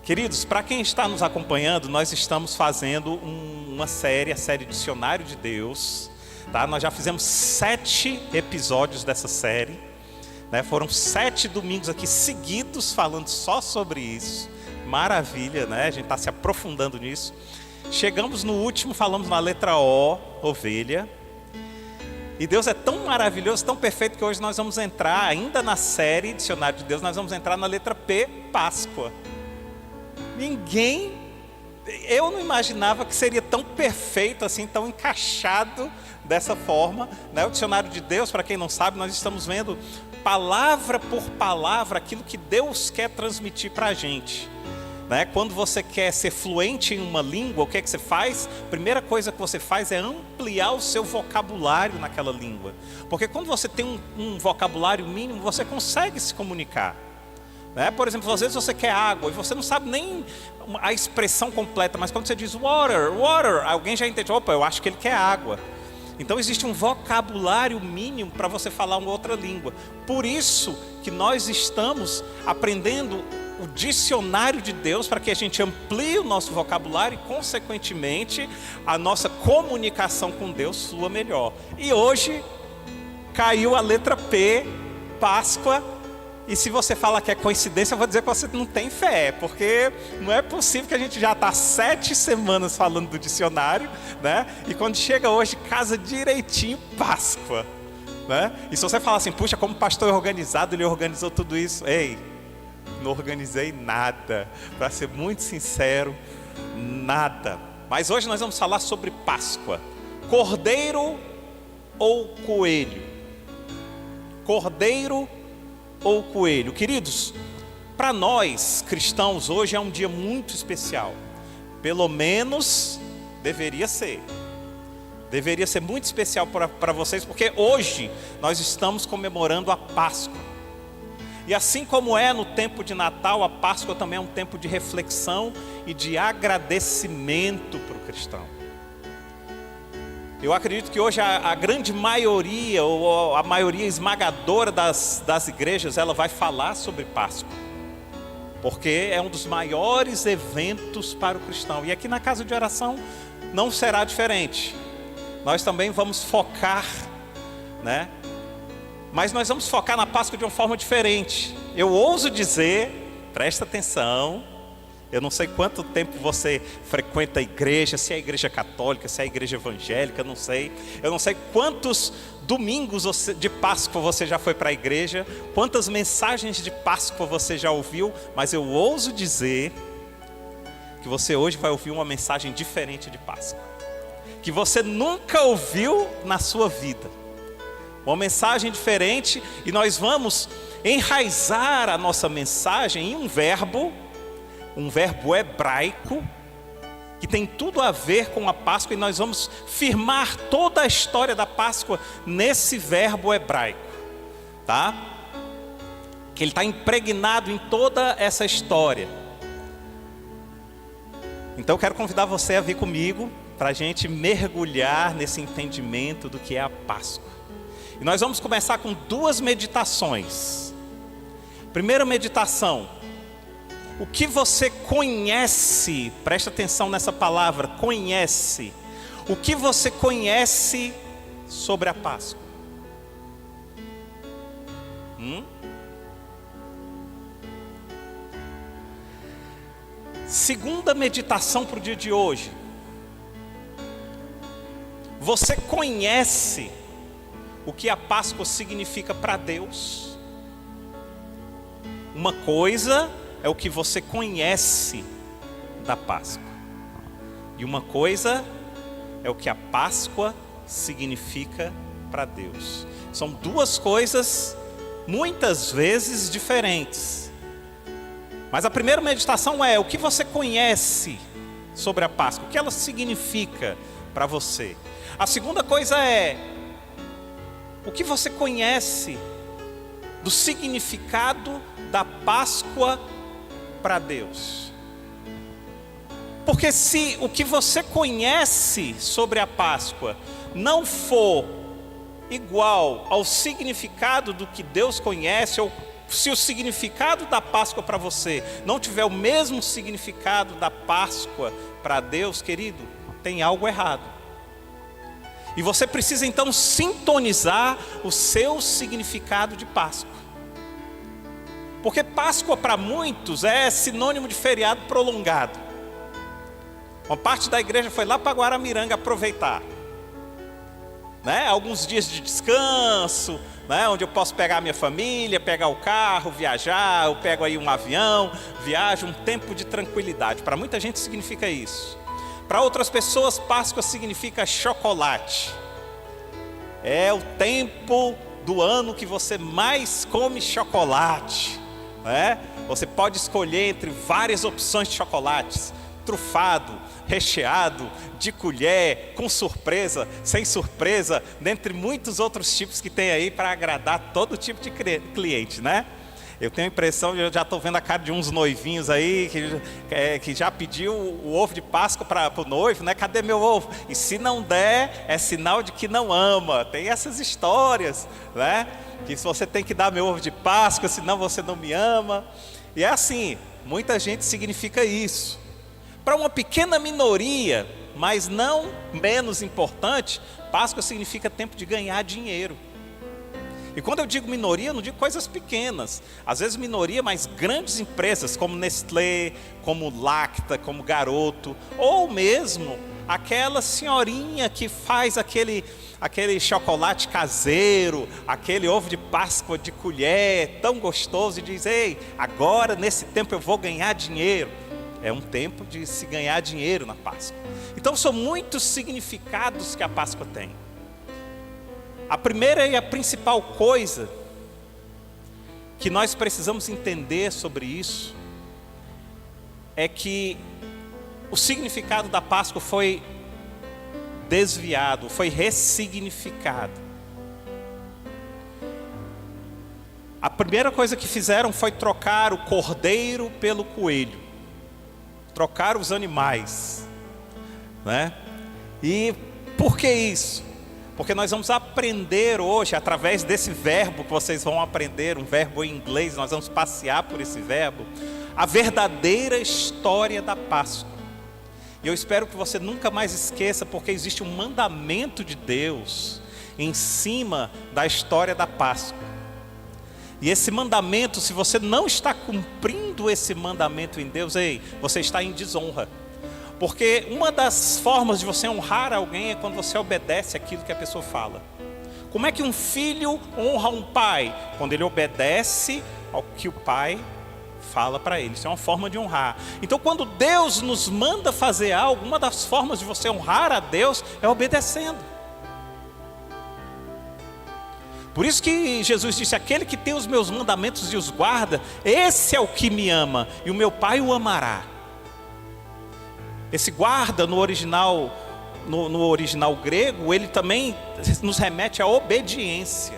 Queridos, para quem está nos acompanhando, nós estamos fazendo uma série, a série Dicionário de Deus, tá? Nós já fizemos 7 episódios dessa série, né? Foram 7 domingos aqui seguidos falando só sobre isso. Maravilha, né? A gente está se aprofundando nisso. Chegamos no último, falamos na letra O, ovelha. E Deus é tão maravilhoso, tão perfeito, que hoje nós vamos entrar, ainda na série Dicionário de Deus, nós vamos entrar na letra P, Páscoa. Eu não imaginava que seria tão perfeito assim, tão encaixado dessa forma, né? O Dicionário de Deus, para quem não sabe, nós estamos vendo palavra por palavra aquilo que Deus quer transmitir para a gente, né? Quando você quer ser fluente em uma língua, o que é que você faz? A primeira coisa que você faz é ampliar o seu vocabulário naquela língua, porque quando você tem um vocabulário mínimo, você consegue se comunicar. Por exemplo, às vezes você quer água e você não sabe nem a expressão completa, mas quando você diz water, alguém já entende, opa, eu acho que ele quer água. Então existe um vocabulário mínimo para você falar uma outra língua. Por isso que nós estamos aprendendo o dicionário de Deus, para que a gente amplie o nosso vocabulário e, consequentemente, a nossa comunicação com Deus flua melhor. E hoje caiu a letra P, Páscoa. E se você fala que é coincidência, eu vou dizer que você não tem fé, porque não é possível que a gente já está 7 semanas falando do dicionário, né? E quando chega hoje, casa direitinho Páscoa, né? E se você falar assim, puxa, como pastor organizado, ele organizou tudo isso. Ei, não organizei nada, para ser muito sincero, nada. Mas hoje nós vamos falar sobre Páscoa. Cordeiro ou coelho? Cordeiro ou coelho? Queridos, para nós cristãos hoje é um dia muito especial. Pelo menos deveria ser muito especial para vocês, porque hoje nós estamos comemorando a Páscoa. E assim como é no tempo de Natal, a Páscoa também é um tempo de reflexão e de agradecimento para o cristão. Eu acredito que hoje a grande maioria, ou a maioria esmagadora das igrejas, ela vai falar sobre Páscoa, porque é um dos maiores eventos para o cristão. E aqui na casa de oração não será diferente. Nós também vamos focar, né? Mas nós vamos focar na Páscoa de uma forma diferente. Eu ouso dizer, presta atenção, eu não sei quanto tempo você frequenta a igreja, se é a igreja católica, se é a igreja evangélica, eu não sei. Eu não sei quantos domingos de Páscoa você já foi para a igreja, quantas mensagens de Páscoa você já ouviu, mas eu ouso dizer que você hoje vai ouvir uma mensagem diferente de Páscoa, que você nunca ouviu na sua vida. Uma mensagem diferente, e nós vamos enraizar a nossa mensagem em um verbo hebraico, que tem tudo a ver com a Páscoa, e nós vamos firmar toda a história da Páscoa nesse verbo hebraico, tá? Que ele está impregnado em toda essa história. Então eu quero convidar você a vir comigo, para a gente mergulhar nesse entendimento do que é a Páscoa. E nós vamos começar com 2 meditações. Primeira meditação: o que você conhece? Presta atenção nessa palavra, conhece. O que você conhece sobre a Páscoa? Segunda meditação para o dia de hoje: você conhece o que a Páscoa significa para Deus? Uma coisa é o que você conhece da Páscoa, e uma coisa é o que a Páscoa significa para Deus. São 2 coisas muitas vezes diferentes. Mas a primeira meditação é o que você conhece sobre a Páscoa, o que ela significa para você. A segunda coisa é o que você conhece do significado da Páscoa para Deus. Porque se o que você conhece sobre a Páscoa não for igual ao significado do que Deus conhece, ou se o significado da Páscoa para você não tiver o mesmo significado da Páscoa para Deus, querido, tem algo errado. E você precisa então sintonizar o seu significado de Páscoa. Porque Páscoa para muitos é sinônimo de feriado prolongado. Uma parte da igreja foi lá para Guaramiranga aproveitar, né? Alguns dias de descanso, né? Onde eu posso pegar a minha família, pegar o carro, viajar, eu pego aí um avião, viajo, um tempo de tranquilidade. Para muita gente significa isso. Para outras pessoas, Páscoa significa chocolate. É o tempo do ano que você mais come chocolate, né? Você pode escolher entre várias opções de chocolates: trufado, recheado, de colher, com surpresa, sem surpresa, dentre muitos outros tipos que tem aí para agradar todo tipo de cliente, né? Eu tenho a impressão, eu já estou vendo a cara de uns noivinhos aí, que já pediu o ovo de Páscoa para o noivo, né? Cadê meu ovo? E se não der, é sinal de que não ama. Tem essas histórias, né? Que se você tem que dar meu ovo de Páscoa, senão você não me ama. E é assim, muita gente significa isso. Para uma pequena minoria, mas não menos importante, Páscoa significa tempo de ganhar dinheiro. E quando eu digo minoria, eu não digo coisas pequenas. Às vezes minoria, mas grandes empresas como Nestlé, como Lacta, como Garoto, ou mesmo aquela senhorinha que faz aquele chocolate caseiro, aquele ovo de Páscoa de colher, tão gostoso, e diz: ei, agora nesse tempo eu vou ganhar dinheiro. É um tempo de se ganhar dinheiro na Páscoa. Então são muitos significados que a Páscoa tem. A primeira e a principal coisa que nós precisamos entender sobre isso é que o significado da Páscoa foi desviado, foi ressignificado. A primeira coisa que fizeram foi trocar o cordeiro pelo coelho, trocar os animais, né? E por que isso? Porque nós vamos aprender hoje, através desse verbo que vocês vão aprender, um verbo em inglês, nós vamos passear por esse verbo, a verdadeira história da Páscoa. E eu espero que você nunca mais esqueça, porque existe um mandamento de Deus em cima da história da Páscoa. E esse mandamento, se você não está cumprindo esse mandamento em Deus, ei, você está em desonra. Porque uma das formas de você honrar alguém é quando você obedece aquilo que a pessoa fala. Como é que um filho honra um pai? Quando ele obedece ao que o pai fala para ele. Isso é uma forma de honrar. Então, quando Deus nos manda fazer algo, uma das formas de você honrar a Deus é obedecendo. Por isso que Jesus disse: aquele que tem os meus mandamentos e os guarda, esse é o que me ama, e o meu Pai o amará. Esse guarda no original grego, ele também nos remete à obediência.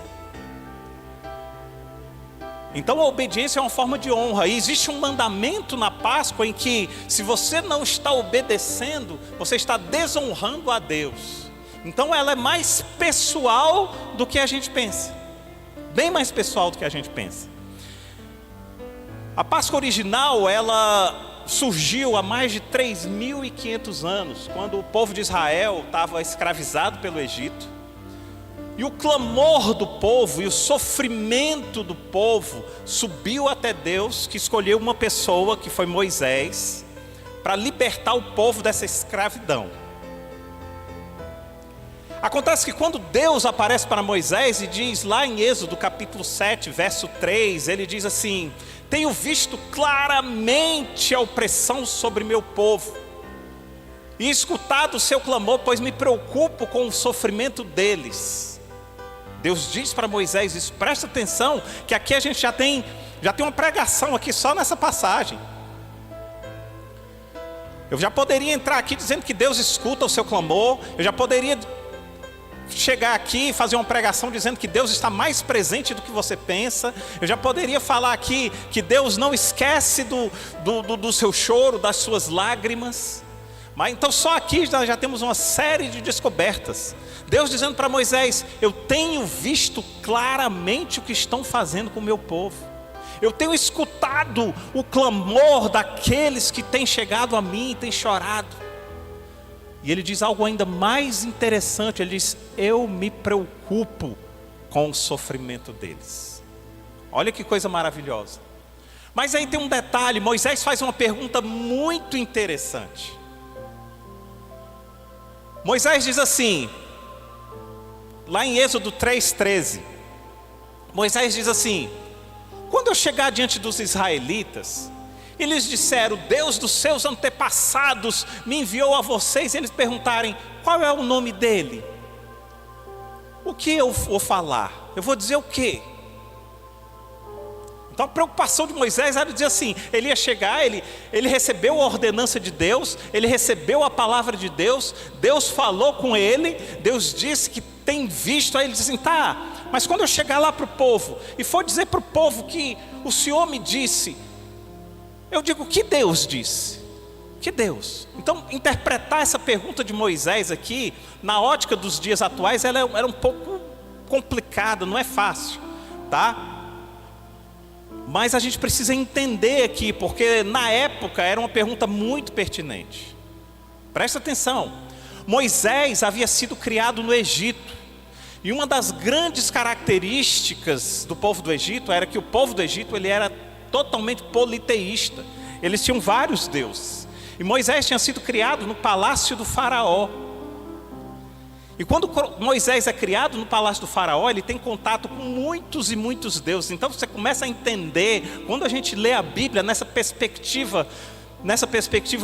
Então a obediência é uma forma de honra. E existe um mandamento na Páscoa em que, se você não está obedecendo, você está desonrando a Deus. Então ela é mais pessoal do que a gente pensa. Bem mais pessoal do que a gente pensa. A Páscoa original, ela surgiu há mais de 3.500 anos, quando o povo de Israel estava escravizado pelo Egito. E o clamor do povo e o sofrimento do povo subiu até Deus, que escolheu uma pessoa, que foi Moisés, para libertar o povo dessa escravidão. Acontece que quando Deus aparece para Moisés e diz lá em Êxodo capítulo 7, verso 3, ele diz assim: tenho visto claramente a opressão sobre meu povo e escutado o seu clamor, pois me preocupo com o sofrimento deles. Deus diz para Moisés isso. Presta atenção que aqui a gente já tem uma pregação aqui só nessa passagem. Eu já poderia entrar aqui dizendo que Deus escuta o seu clamor. Eu já poderia chegar aqui e fazer uma pregação dizendo que Deus está mais presente do que você pensa. Eu já poderia falar aqui que Deus não esquece do seu choro, das suas lágrimas. Mas então só aqui nós já temos uma série de descobertas. Deus dizendo para Moisés: eu tenho visto claramente o que estão fazendo com o meu povo. Eu tenho escutado o clamor daqueles que têm chegado a mim e têm chorado. E ele diz algo ainda mais interessante, ele diz: eu me preocupo com o sofrimento deles. Olha que coisa maravilhosa. Mas aí tem um detalhe, Moisés faz uma pergunta muito interessante. Moisés diz assim, lá em Êxodo 3:13, Moisés diz assim: quando eu chegar diante dos israelitas, eles disseram: Deus dos seus antepassados me enviou a vocês, e eles perguntarem: qual é o nome dele? O que eu vou falar? Eu vou dizer o quê? Então a preocupação de Moisés era dizer assim, ele ia chegar, ele recebeu a ordenança de Deus, ele recebeu a palavra de Deus, Deus falou com ele, Deus disse que tem visto, aí ele diz assim: tá, mas quando eu chegar lá para o povo, e for dizer para o povo que o Senhor me disse, eu digo: que Deus disse? Que Deus? Então interpretar essa pergunta de Moisés aqui, na ótica dos dias atuais, ela era um pouco complicada, não é fácil, tá? Mas a gente precisa entender aqui, porque na época era uma pergunta muito pertinente. Presta atenção, Moisés havia sido criado no Egito, e uma das grandes características do povo do Egito era que o povo do Egito ele era totalmente politeísta, eles tinham vários deuses, e Moisés tinha sido criado no palácio do faraó. E quando Moisés é criado no palácio do faraó, ele tem contato com muitos e muitos deuses. Então você começa a entender, quando a gente lê a Bíblia nessa perspectiva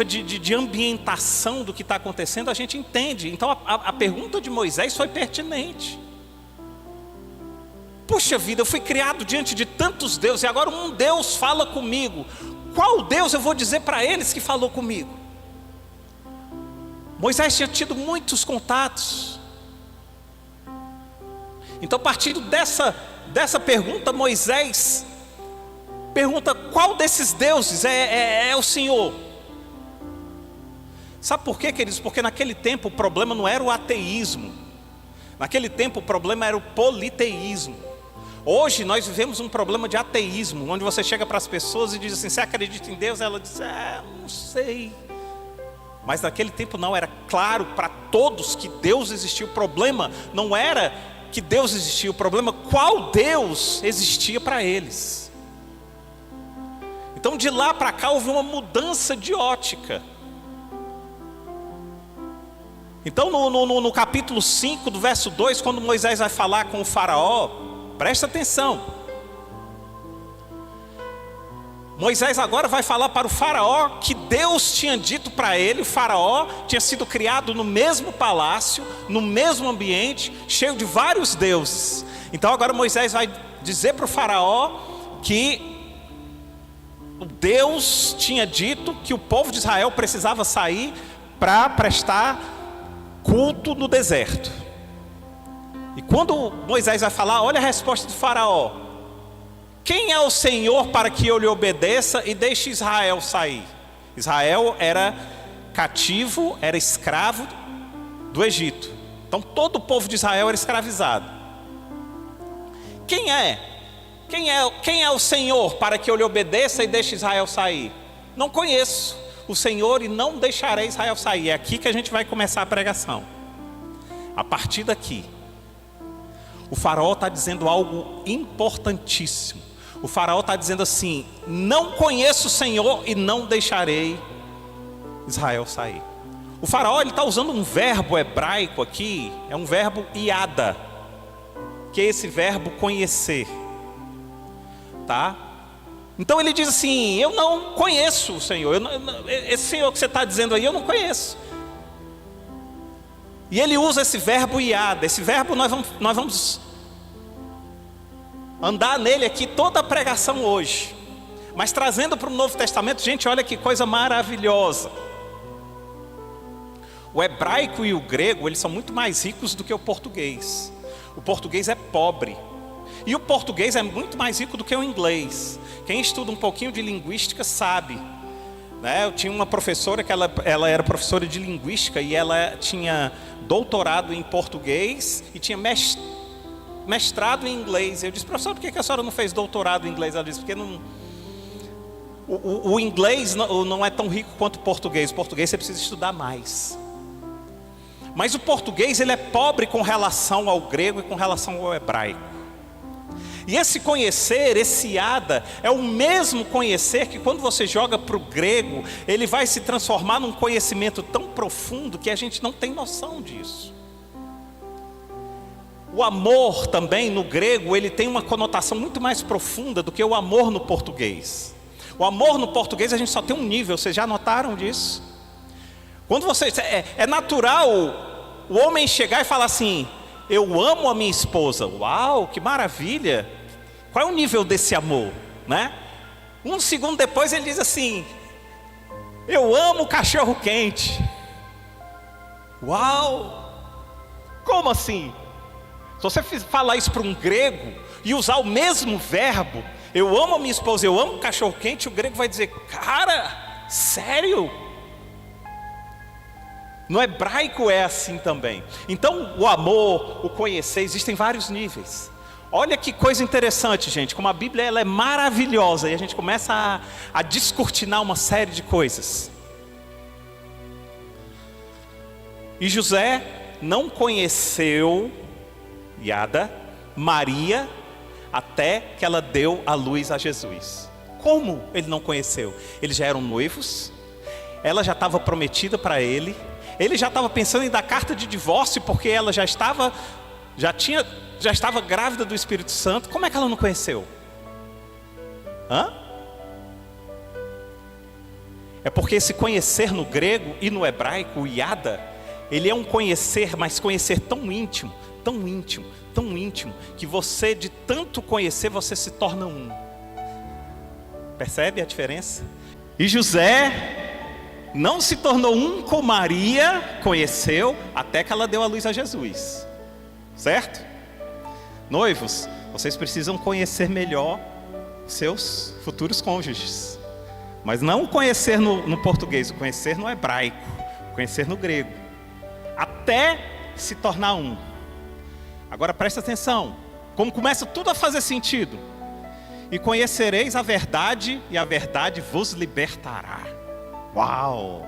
de ambientação do que está acontecendo, a gente entende. Então a pergunta de Moisés foi pertinente. Puxa vida, eu fui criado diante de tantos deuses, e agora um Deus fala comigo. Qual Deus eu vou dizer para eles que falou comigo? Moisés tinha tido muitos contatos. Então, partindo dessa pergunta, Moisés pergunta: qual desses deuses é o Senhor? Sabe por quê, queridos? Porque naquele tempo o problema não era o ateísmo, naquele tempo o problema era o politeísmo. Hoje nós vivemos um problema de ateísmo, onde você chega para as pessoas e diz assim: você acredita em Deus? Ela diz: não sei. Mas naquele tempo não, era claro para todos que Deus existia. O problema não era que Deus existia, o problema qual Deus existia para eles. Então de lá para cá houve uma mudança de ótica. Então no capítulo 5 do verso 2, quando Moisés vai falar com o faraó, presta atenção. Moisés agora vai falar para o faraó que Deus tinha dito para ele. O faraó tinha sido criado no mesmo palácio, no mesmo ambiente, cheio de vários deuses. Então agora Moisés vai dizer para o faraó que Deus tinha dito que o povo de Israel precisava sair para prestar culto no deserto. E quando Moisés vai falar, olha a resposta do faraó: quem é o Senhor para que eu lhe obedeça e deixe Israel sair? Israel era cativo, era escravo do Egito. Então todo o povo de Israel era escravizado. Quem é o Senhor para que eu lhe obedeça e deixe Israel sair? Não conheço o Senhor e não deixarei Israel sair. É aqui que a gente vai começar a pregação. A partir daqui, o faraó está dizendo algo importantíssimo. O faraó está dizendo assim: não conheço o Senhor e não deixarei Israel sair. O faraó está usando um verbo hebraico aqui, é um verbo iada, que é esse verbo conhecer, tá? Então ele diz assim: eu não conheço o Senhor, esse Senhor que você está dizendo aí eu não conheço. E ele usa esse verbo iada. Esse verbo nós vamos andar nele aqui toda a pregação hoje. Mas trazendo para o Novo Testamento, gente, olha que coisa maravilhosa. O hebraico e o grego, eles são muito mais ricos do que o português. O português é pobre. E o português é muito mais rico do que o inglês. Quem estuda um pouquinho de linguística sabe, né? Eu tinha uma professora que ela era professora de linguística, e ela tinha doutorado em português e tinha mestrado em inglês. Eu disse, professor, por que a senhora não fez doutorado em inglês? Ela disse, porque o inglês não é tão rico quanto o português. O português você precisa estudar mais. Mas o português, ele é pobre com relação ao grego e com relação ao hebraico. E esse conhecer, esse yada, é o mesmo conhecer que quando você joga para o grego, ele vai se transformar num conhecimento tão profundo que a gente não tem noção disso. O amor também no grego, ele tem uma conotação muito mais profunda do que o amor no português. O amor no português a gente só tem um nível, vocês já notaram disso? Quando você, é natural o homem chegar e falar assim, eu amo a minha esposa. Uau, que maravilha! Qual é o nível desse amor, né? Um segundo depois ele diz assim, eu amo cachorro quente. Uau! Como assim? Se você falar isso para um grego e usar o mesmo verbo, eu amo a minha esposa, eu amo cachorro quente, o grego vai dizer, cara, sério? No hebraico é assim também. Então o amor, o conhecer, existem vários níveis. Olha que coisa interessante, gente, como a Bíblia ela é maravilhosa e a gente começa a descortinar uma série de coisas. E José não conheceu Yada, Maria, até que ela deu a luz a Jesus. Como ele não conheceu? Eles já eram noivos, ela já estava prometida para ele. Ele já estava pensando em dar carta de divórcio, porque ela já estava grávida do Espírito Santo. Como é que ela não conheceu? É porque esse conhecer no grego e no hebraico, o yada, ele é um conhecer, mas conhecer tão íntimo, tão íntimo, tão íntimo, que você, de tanto conhecer, você se torna um. Percebe a diferença? E José não se tornou um com Maria, conheceu, até que ela deu a luz a Jesus. Certo? Noivos, vocês precisam conhecer melhor seus futuros cônjuges. Mas não o conhecer no português, o conhecer no hebraico, o conhecer no grego. Até se tornar um. Agora presta atenção, como começa tudo a fazer sentido. E conhecereis a verdade, e a verdade vos libertará. Uau!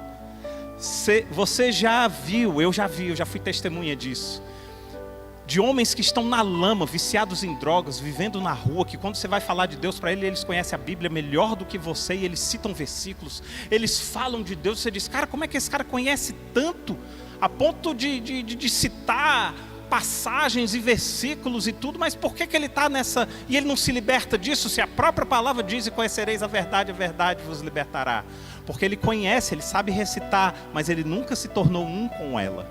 Você já viu, eu já fui testemunha disso. De homens que estão na lama, viciados em drogas, vivendo na rua, que quando você vai falar de Deus para eles conhecem a Bíblia melhor do que você, e eles citam versículos, eles falam de Deus, você diz, cara, como é que esse cara conhece tanto, a ponto de citar passagens e versículos e tudo, mas por que ele está nessa, e ele não se liberta disso, se a própria palavra diz, e conhecereis a verdade vos libertará. Porque ele conhece, ele sabe recitar, mas ele nunca se tornou um com ela.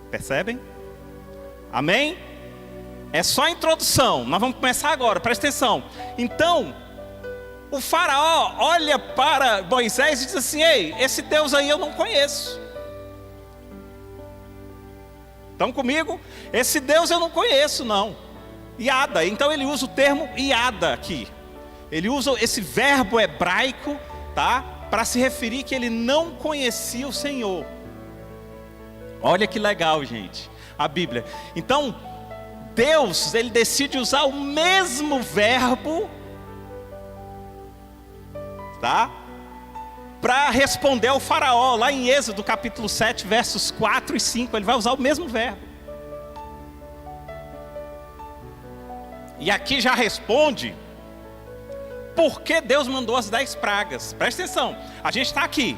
Percebem? Amém? É só a introdução, nós vamos começar agora, presta atenção. Então, o faraó olha para Moisés e diz assim, ei, esse Deus aí eu não conheço. Estão comigo? Esse Deus eu não conheço não. Yada, então ele usa o termo Yada aqui. Ele usa esse verbo hebraico, tá? Para se referir que ele não conhecia o Senhor. Olha que legal, gente, a Bíblia. Então, Deus, ele decide usar o mesmo verbo, tá? Para responder ao faraó, lá em Êxodo capítulo 7, versos 4 e 5, ele vai usar o mesmo verbo. E aqui já responde por que Deus mandou as 10 pragas. Presta atenção, a gente está aqui.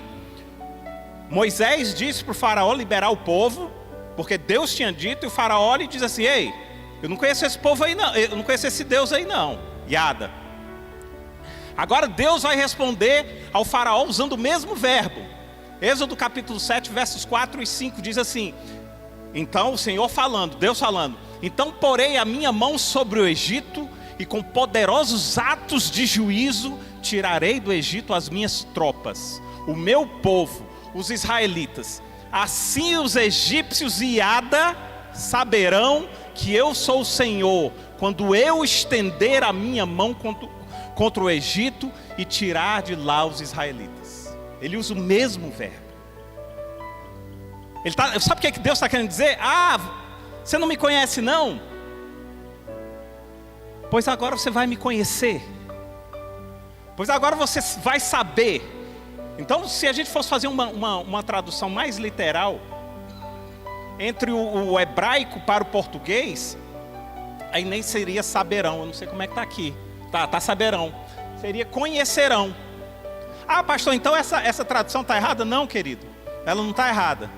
Moisés disse para o faraó liberar o povo, porque Deus tinha dito, e o faraó lhe diz assim, ei, eu não conheço esse povo aí não, eu não conheço esse Deus aí não, Yada. Agora Deus vai responder ao faraó usando o mesmo verbo. Êxodo capítulo 7, versos 4 e 5 diz assim, então o Senhor falando, Deus falando, então porei a minha mão sobre o Egito, e com poderosos atos de juízo, tirarei do Egito as minhas tropas, o meu povo, os israelitas. Assim os egípcios e Yada saberão que eu sou o Senhor, quando eu estender a minha mão contra o Egito e tirar de lá os israelitas. Ele usa o mesmo verbo. Sabe o que Deus está querendo dizer? Você não me conhece não? Pois agora você vai me conhecer. Pois agora você vai saber. Então, se a gente fosse fazer uma tradução mais literal, entre o hebraico para o português, aí nem seria saberão. Eu não sei como é que está aqui. Tá saberão. Seria conhecerão. Ah, pastor, então essa tradução está errada? Não, querido. Ela não está errada.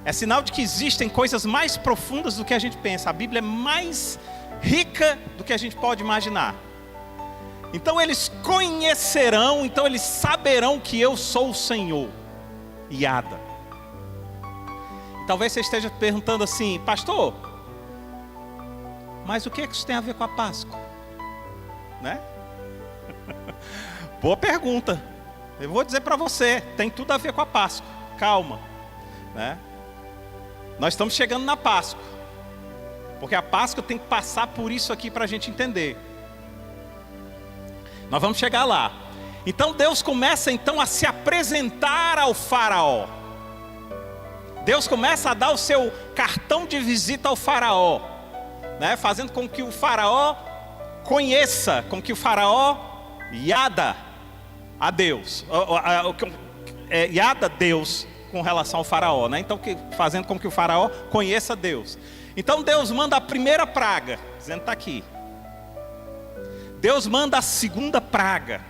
É sinal de que existem coisas mais profundas do que a gente pensa. A Bíblia é mais rica do que a gente pode imaginar. Então eles conhecerão, então eles saberão que eu sou o Senhor. Yada. Talvez você esteja perguntando assim, pastor, mas o que isso tem a ver com a Páscoa? Né? Boa pergunta. Eu vou dizer para você, tem tudo a ver com a Páscoa. Calma, né? Nós estamos chegando na Páscoa, porque a Páscoa tem que passar por isso aqui para a gente entender. Nós vamos chegar lá. Então Deus começa então a se apresentar ao faraó. Deus começa a dar o seu cartão de visita ao faraó, né? Fazendo com que o faraó conheça, com que o faraó yada a Deus, yada Deus com relação ao faraó, né? Então fazendo com que o faraó conheça Deus. Então Deus manda a primeira praga, dizendo está aqui. Deus manda a segunda praga.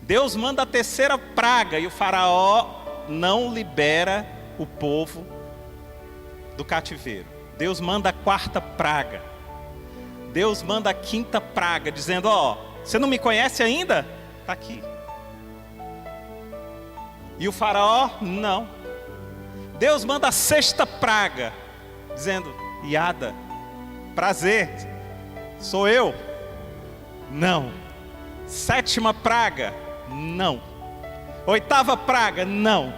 Deus manda a terceira praga e o faraó não libera o povo do cativeiro. Deus manda a quarta praga. Deus manda a quinta praga, dizendo, você não me conhece ainda? Está aqui. E o faraó, não. Deus manda a sexta praga, dizendo, Yada, prazer, sou eu. Não. Sétima praga, não. Oitava praga, não.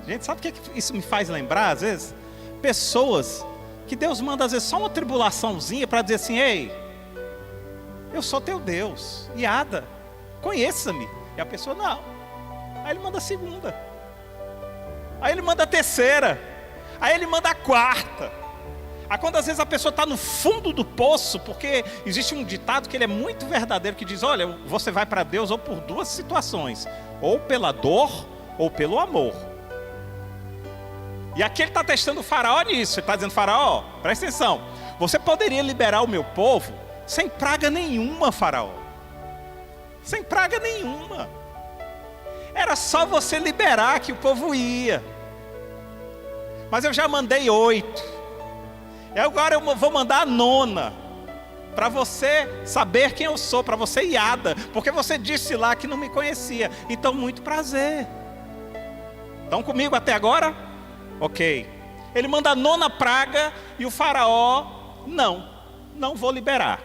Gente, sabe o que isso me faz lembrar, às vezes? Pessoas que Deus manda, às vezes, só uma tribulaçãozinha para dizer assim, ei, eu sou teu Deus, Yada, conheça-me. E a pessoa, não. Aí ele manda a segunda. Aí ele manda a terceira. Aí ele manda a quarta. Aí quando às vezes a pessoa está no fundo do poço, porque existe um ditado que ele é muito verdadeiro, que diz, olha, você vai para Deus ou por duas situações, ou pela dor, ou pelo amor. E aqui ele está testando o faraó nisso. Ele está dizendo, faraó, presta atenção, você poderia liberar o meu povo sem praga nenhuma, faraó. Sem praga nenhuma. Era só você liberar que o povo ia. Mas eu já mandei 8. E agora eu vou mandar a 9. Para você saber quem eu sou, para você Yada. Porque você disse lá que não me conhecia. Então, muito prazer. Estão comigo até agora? Ok. Ele manda a 9ª praga e o faraó, não vou liberar.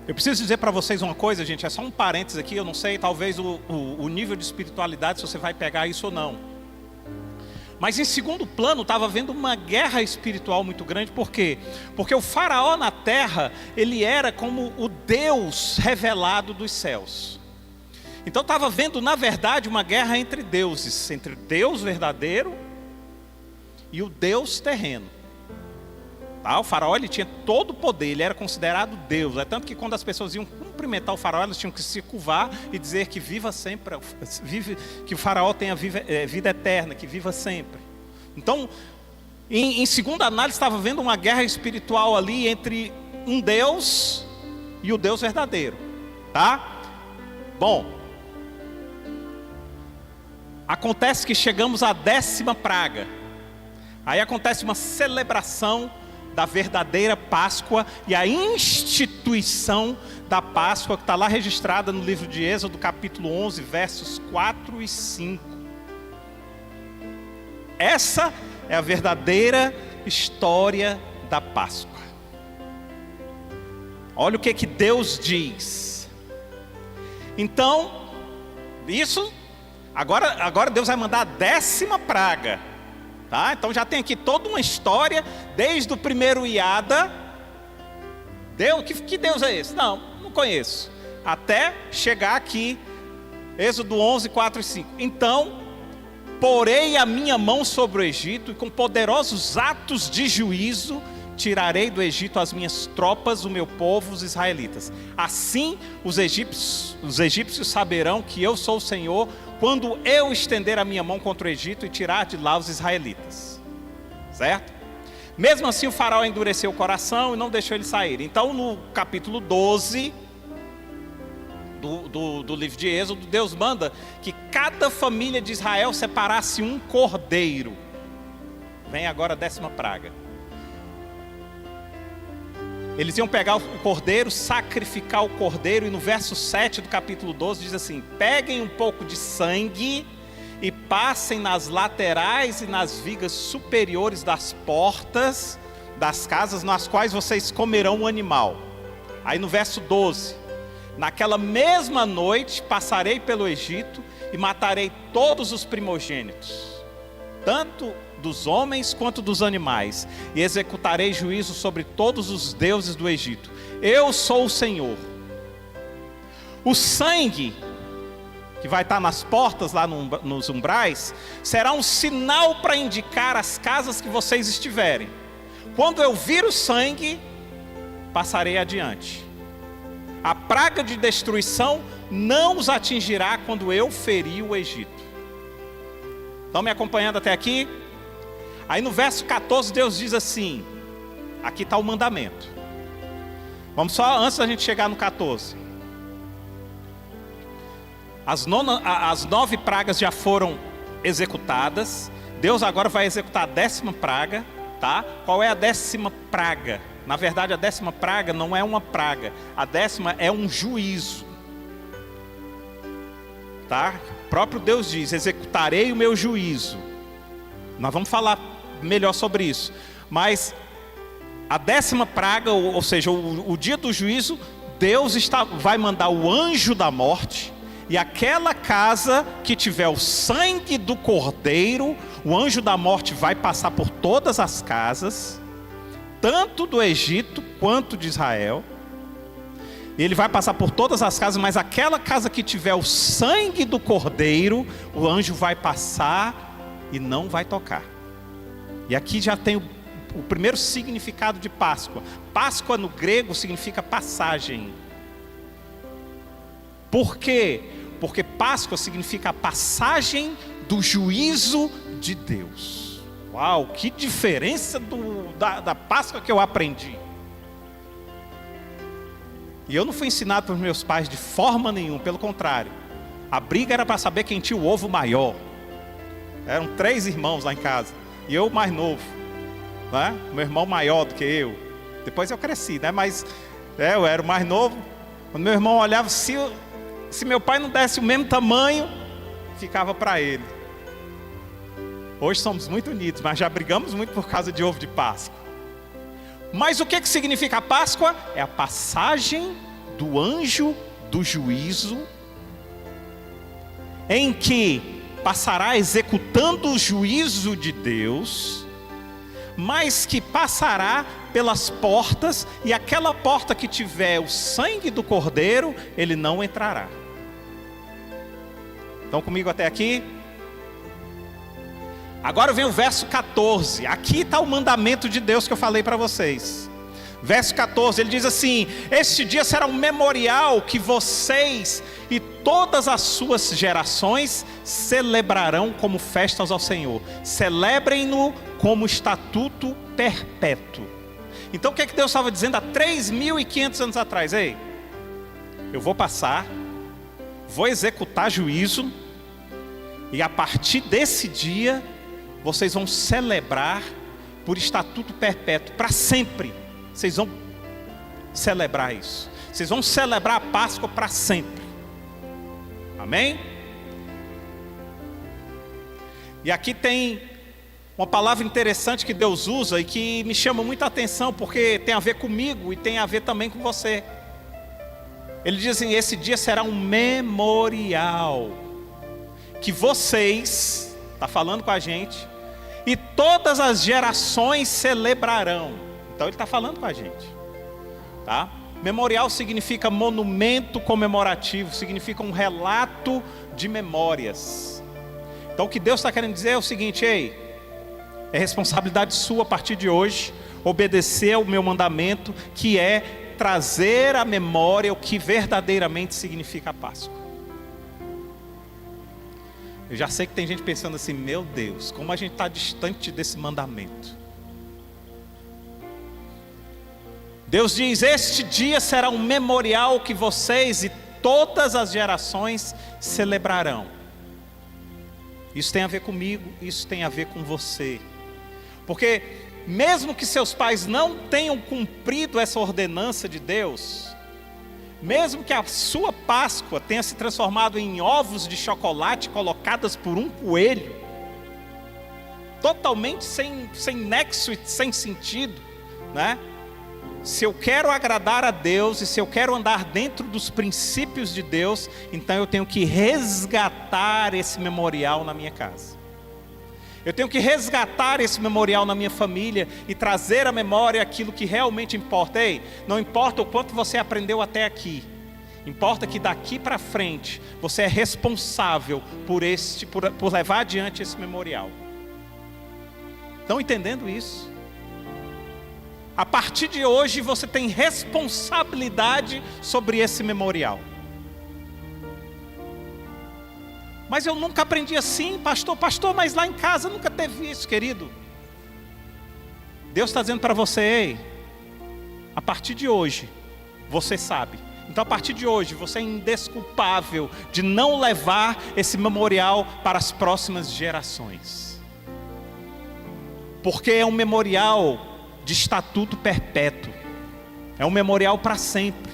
Eu preciso dizer para vocês uma coisa, gente, é só um parênteses aqui, eu não sei, talvez o nível de espiritualidade, se você vai pegar isso ou não. Mas em segundo plano, estava havendo uma guerra espiritual muito grande, por quê? Porque o faraó na terra, ele era como o Deus revelado dos céus. Então estava havendo, na verdade, uma guerra entre deuses, entre Deus verdadeiro e o Deus terreno. O faraó, ele tinha todo o poder, ele era considerado Deus. É tanto que quando as pessoas iam cumprimentar o faraó, elas tinham que se curvar e dizer que viva sempre, que o faraó tenha vida eterna, que viva sempre. Então, em segunda análise, estava havendo uma guerra espiritual ali entre um Deus e o Deus verdadeiro. Tá? Bom, acontece que chegamos à 10ª praga. Aí acontece uma celebração da verdadeira Páscoa e a instituição da Páscoa, que está lá registrada no livro de Êxodo, capítulo 11, versos 4 e 5. Essa é a verdadeira história da Páscoa. Olha o que Deus diz. Então, isso, agora Deus vai mandar a 10ª praga. Tá? Então já tem aqui toda uma história, desde o primeiro Yada. Deus, que Deus é esse? Não conheço. Até chegar aqui, Êxodo 11, 4 e 5. Então, porei a minha mão sobre o Egito e com poderosos atos de juízo tirarei do Egito as minhas tropas, o meu povo, os israelitas. Assim os egípcios saberão que eu sou o Senhor, quando eu estender a minha mão contra o Egito e tirar de lá os israelitas. Certo? Mesmo assim o faraó endureceu o coração e não deixou eles saírem. Então no capítulo 12 do livro de Êxodo, Deus manda que cada família de Israel separasse um cordeiro. Vem agora a 10ª praga. Eles iam pegar o cordeiro, sacrificar o cordeiro, e no verso 7 do capítulo 12 diz assim: peguem um pouco de sangue e passem nas laterais e nas vigas superiores das portas das casas nas quais vocês comerão o animal. Aí no verso 12: naquela mesma noite passarei pelo Egito e matarei todos os primogênitos, tanto dos homens quanto dos animais, e executarei juízo sobre todos os deuses do Egito. Eu sou o Senhor. O sangue que vai estar nas portas, lá nos umbrais, será um sinal para indicar as casas que vocês estiverem. Quando eu vir o sangue, passarei adiante. A praga de destruição não os atingirá quando eu ferir o Egito. Estão me acompanhando até aqui? Aí no verso 14 Deus diz assim, aqui está o mandamento. Vamos só, antes da gente chegar no 14. As 9 pragas já foram executadas. Deus agora vai executar a 10ª praga, tá? Qual é a 10ª praga? Na verdade a 10ª praga não é uma praga. A 10ª é um juízo, tá? O próprio Deus diz: executarei o meu juízo. Nós vamos falar melhor sobre isso. Mas a 10ª praga, ou seja, o dia do juízo, Deus vai mandar o anjo da morte. E aquela casa que tiver o sangue do cordeiro, o anjo da morte vai passar por todas as casas, tanto do Egito quanto de Israel. E ele vai passar por todas as casas, mas aquela casa que tiver o sangue do cordeiro, o anjo vai passar e não vai tocar. E aqui já tem o primeiro significado de Páscoa. Páscoa no grego significa passagem. Por quê? Porque Páscoa significa a passagem do juízo de Deus. Uau, que diferença da Páscoa que eu aprendi. E eu não fui ensinado pelos meus pais de forma nenhuma, pelo contrário. A briga era para saber quem tinha o ovo maior. Eram 3 irmãos lá em casa, e eu o mais novo, né? Meu irmão maior do que eu. Depois eu cresci, né? Mas eu era o mais novo. Quando meu irmão olhava, se meu pai não desse o mesmo tamanho, ficava para ele. Hoje somos muito unidos, mas já brigamos muito por causa de ovo de Páscoa. Mas o que significa a Páscoa? É a passagem do anjo do juízo, em que passará executando o juízo de Deus, mas que passará pelas portas, e aquela porta que tiver o sangue do cordeiro, ele não entrará. Estão comigo até aqui? Agora vem o verso 14. Aqui está o mandamento de Deus que eu falei para vocês. Verso 14, ele diz assim: este dia será um memorial que vocês e todas as suas gerações celebrarão como festas ao Senhor. Celebrem-no como estatuto perpétuo. Então o que é que Deus estava dizendo há 3.500 anos atrás? Ei, eu vou passar, vou executar juízo, e a partir desse dia vocês vão celebrar por estatuto perpétuo, para sempre. Vocês vão celebrar isso. Vocês vão celebrar a Páscoa para sempre. Amém? E aqui tem uma palavra interessante que Deus usa e que me chama muita atenção, porque tem a ver comigo e tem a ver também com você. Ele diz assim: esse dia será um memorial que vocês, está falando com a gente, e todas as gerações celebrarão. Então ele está falando com a gente, tá? Memorial significa monumento comemorativo, significa um relato de memórias. Então o que Deus está querendo dizer é o seguinte: ei, é responsabilidade sua a partir de hoje obedecer ao meu mandamento, que é trazer à memória o que verdadeiramente significa a Páscoa. Eu já sei que tem gente pensando assim: meu Deus, como a gente está distante desse mandamento. Deus diz: este dia será um memorial que vocês e todas as gerações celebrarão. Isso tem a ver comigo, isso tem a ver com você. Porque mesmo que seus pais não tenham cumprido essa ordenança de Deus, mesmo que a sua Páscoa tenha se transformado em ovos de chocolate colocadas por um coelho, totalmente sem nexo e sem sentido, né? Se eu quero agradar a Deus e se eu quero andar dentro dos princípios de Deus, então eu tenho que resgatar esse memorial na minha casa. Eu tenho que resgatar esse memorial na minha família e trazer à memória aquilo que realmente importa. Ei, não importa o quanto você aprendeu até aqui, importa que daqui para frente você é responsável por levar adiante esse memorial. Estão entendendo isso? A partir de hoje você tem responsabilidade sobre esse memorial. Mas eu nunca aprendi assim, pastor, mas lá em casa nunca teve isso, querido. Deus está dizendo para você: ei, a partir de hoje você sabe. Então a partir de hoje você é indesculpável de não levar esse memorial para as próximas gerações. Porque é um memorial de estatuto perpétuo, é um memorial para sempre.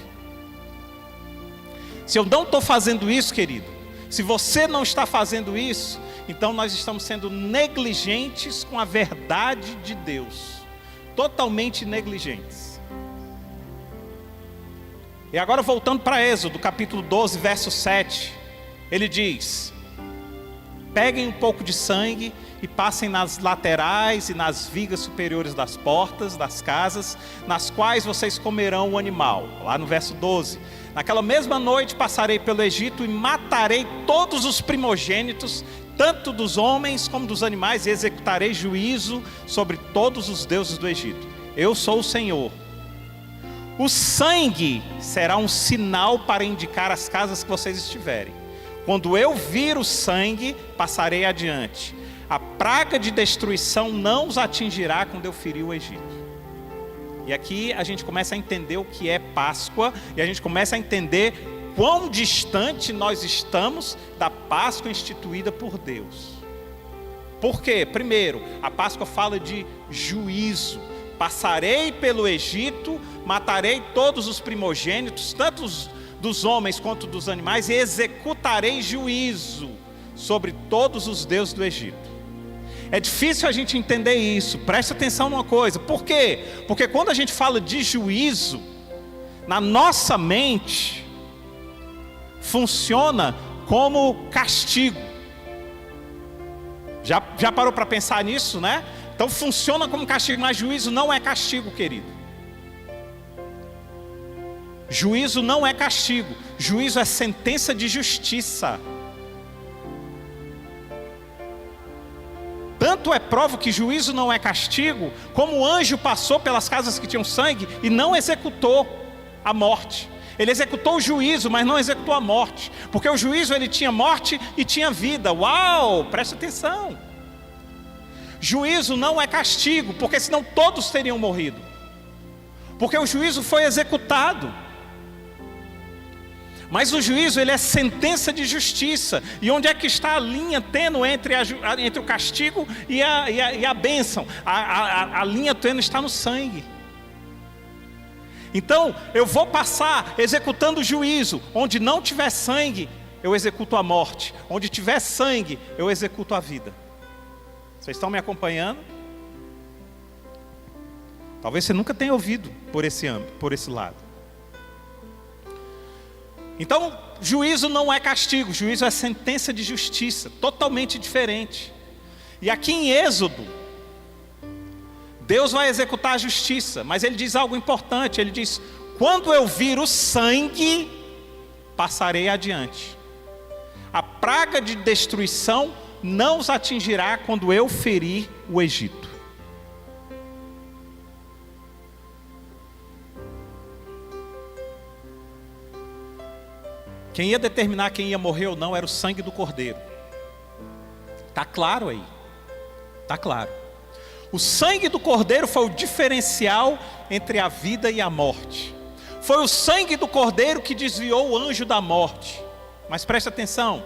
Se eu não estou fazendo isso, querido, se você não está fazendo isso, então nós estamos sendo negligentes com a verdade de Deus, totalmente negligentes. E agora voltando para Êxodo, capítulo 12, verso 7, ele diz: peguem um pouco de sangue e passem nas laterais e nas vigas superiores das portas das casas, nas quais vocês comerão o animal. Lá no verso 12: naquela mesma noite passarei pelo Egito e matarei todos os primogênitos, tanto dos homens como dos animais, e executarei juízo sobre todos os deuses do Egito. Eu sou o Senhor. O sangue será um sinal para indicar as casas que vocês estiverem. Quando eu vir o sangue, passarei adiante. A praga de destruição não os atingirá quando eu ferir o Egito. E aqui a gente começa a entender o que é Páscoa, e a gente começa a entender quão distante nós estamos da Páscoa instituída por Deus. Por quê? Primeiro, a Páscoa fala de juízo. Passarei pelo Egito, matarei todos os primogênitos, tanto dos homens quanto dos animais, e executarei juízo sobre todos os deuses do Egito. É difícil a gente entender isso. Presta atenção numa coisa. Por quê? Porque quando a gente fala de juízo, na nossa mente funciona como castigo. Já parou para pensar nisso, né? Então funciona como castigo, mas juízo não é castigo, querido. Juízo não é castigo. Juízo é sentença de justiça. Tanto é prova que juízo não é castigo, como o anjo passou pelas casas que tinham sangue e não executou a morte. Ele executou o juízo, mas não executou a morte. Porque o juízo ele tinha morte e tinha vida. Uau, presta atenção. Juízo não é castigo, porque senão todos teriam morrido. Porque o juízo foi executado. Mas o juízo ele é sentença de justiça. E onde é que está a linha tênue entre o castigo e a bênção? A linha tênue está no sangue. Então eu vou passar executando o juízo. Onde não tiver sangue, eu executo a morte. Onde tiver sangue, eu executo a vida. Vocês estão me acompanhando? Talvez você nunca tenha ouvido por esse lado. Então, juízo não é castigo, juízo é sentença de justiça, totalmente diferente. E aqui em Êxodo, Deus vai executar a justiça, mas ele diz algo importante, ele diz: quando eu vir o sangue, passarei adiante. A praga de destruição não os atingirá quando eu ferir o Egito. Quem ia determinar quem ia morrer ou não era o sangue do Cordeiro. Está claro aí. Está claro. O sangue do Cordeiro foi o diferencial entre a vida e a morte. Foi o sangue do Cordeiro que desviou o anjo da morte. Mas preste atenção.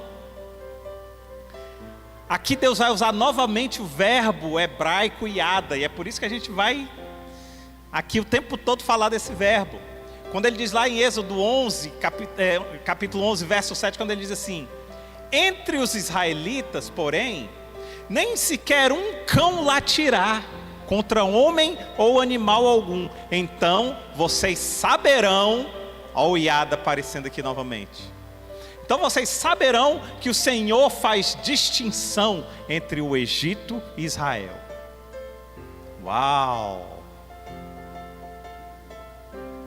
Aqui Deus vai usar novamente o verbo hebraico yada. E é por isso que a gente vai aqui o tempo todo falar desse verbo. Quando ele diz lá em Êxodo 11, capítulo 11, verso 7, quando ele diz assim: entre os israelitas, porém, nem sequer um cão latirá contra homem ou animal algum. Então vocês saberão, ó o iada aparecendo aqui novamente. Então vocês saberão que o Senhor faz distinção entre o Egito e Israel. Uau!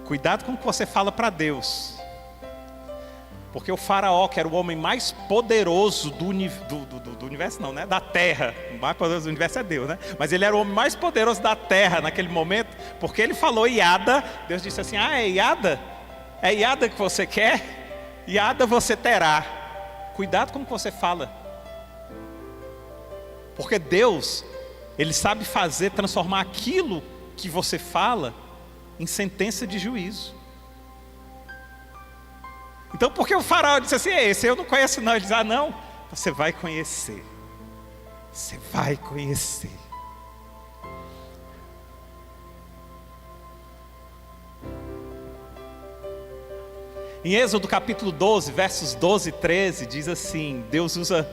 Cuidado com o que você fala para Deus. Porque o faraó, que era o homem mais poderoso do universo não, né? Da terra. O mais poderoso do universo é Deus, né? Mas ele era o homem mais poderoso da terra naquele momento. Porque ele falou iada. Deus disse assim: ah, é iada? É iada que você quer? Iada você terá. Cuidado com o que você fala. Porque Deus, Ele sabe transformar aquilo que você fala em sentença de juízo. Então, porque o faraó disse assim: esse eu não conheço não. Ele diz: ah não, você vai conhecer. Você vai conhecer. Em Êxodo capítulo 12, versos 12 e 13, diz assim, Deus usa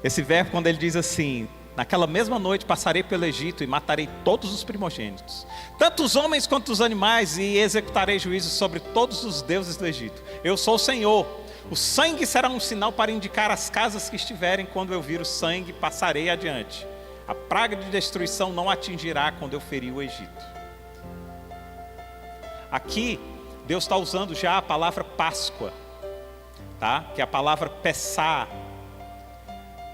esse verbo quando ele diz assim: naquela mesma noite passarei pelo Egito e matarei todos os primogênitos, tanto os homens quanto os animais, e executarei juízo sobre todos os deuses do Egito. Eu sou o Senhor. O sangue será um sinal para indicar as casas que estiverem. Quando eu vir o sangue, passarei adiante. A praga de destruição não atingirá quando eu ferir o Egito. Aqui Deus está usando já a palavra Páscoa, tá? Que é a palavra Pessá,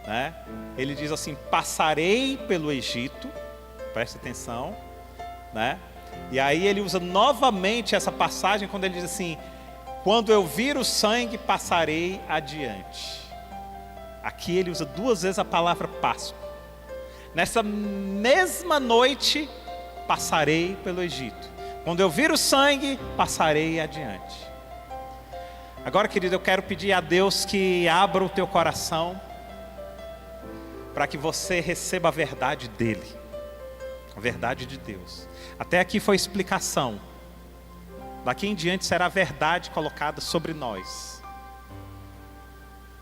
né? Ele diz assim: passarei pelo Egito, preste atenção, né? E aí ele usa novamente essa passagem quando ele diz assim: quando eu vir o sangue, passarei adiante. Aqui ele usa duas vezes a palavra Páscoa. Nessa mesma noite, passarei pelo Egito. Quando eu vir o sangue, passarei adiante. Agora, querido, eu quero pedir a Deus que abra o teu coração para que você receba a verdade dele, a verdade de Deus. Até aqui foi explicação. Daqui em diante será a verdade colocada sobre nós.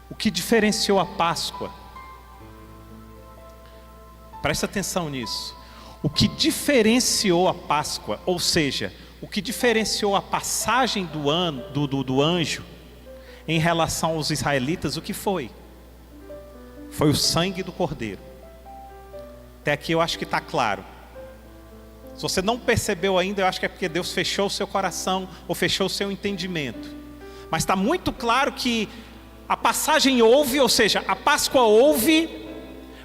O que diferenciou a Páscoa? Presta atenção nisso. O que diferenciou a Páscoa, ou seja, o que diferenciou a passagem do anjo em relação aos israelitas, o que foi? Foi o sangue do Cordeiro. Até aqui eu acho que está claro. Se você não percebeu ainda, eu acho que é porque Deus fechou o seu coração ou fechou o seu entendimento. Mas está muito claro que a passagem houve, ou seja, a Páscoa houve.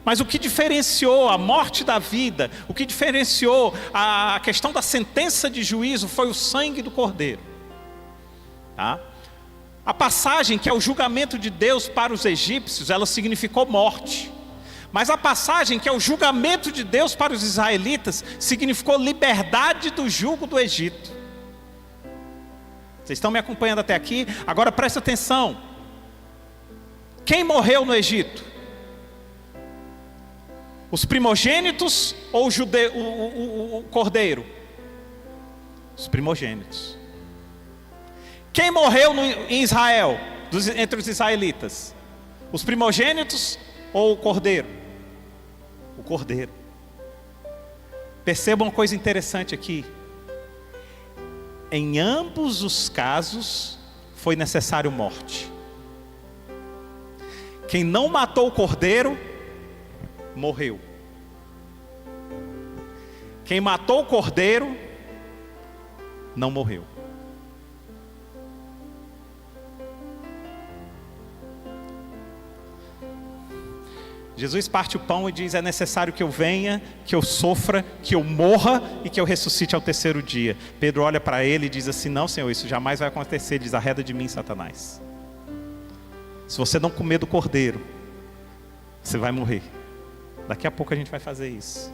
Mas o que diferenciou a morte da vida, o que diferenciou a questão da sentença de juízo foi o sangue do Cordeiro. Tá? A passagem que é o julgamento de Deus para os egípcios, ela significou morte. Mas a passagem que é o julgamento de Deus para os israelitas significou liberdade do jugo do Egito. Vocês estão me acompanhando até aqui? Agora presta atenção. Quem morreu no Egito? Os primogênitos ou o cordeiro? Os primogênitos. Quem morreu em Israel, entre os israelitas? Os primogênitos ou o cordeiro? O cordeiro. Percebam uma coisa interessante aqui. Em ambos os casos foi necessário morte. Quem não matou o cordeiro morreu. Quem matou o cordeiro não morreu. Jesus parte o pão e diz: é necessário que eu venha, que eu sofra, que eu morra e que eu ressuscite ao terceiro dia. Pedro olha para ele e diz assim: não, Senhor, isso jamais vai acontecer. Ele diz: arreda de mim, Satanás. Se você não comer do cordeiro, você vai morrer. Daqui a pouco a gente vai fazer isso.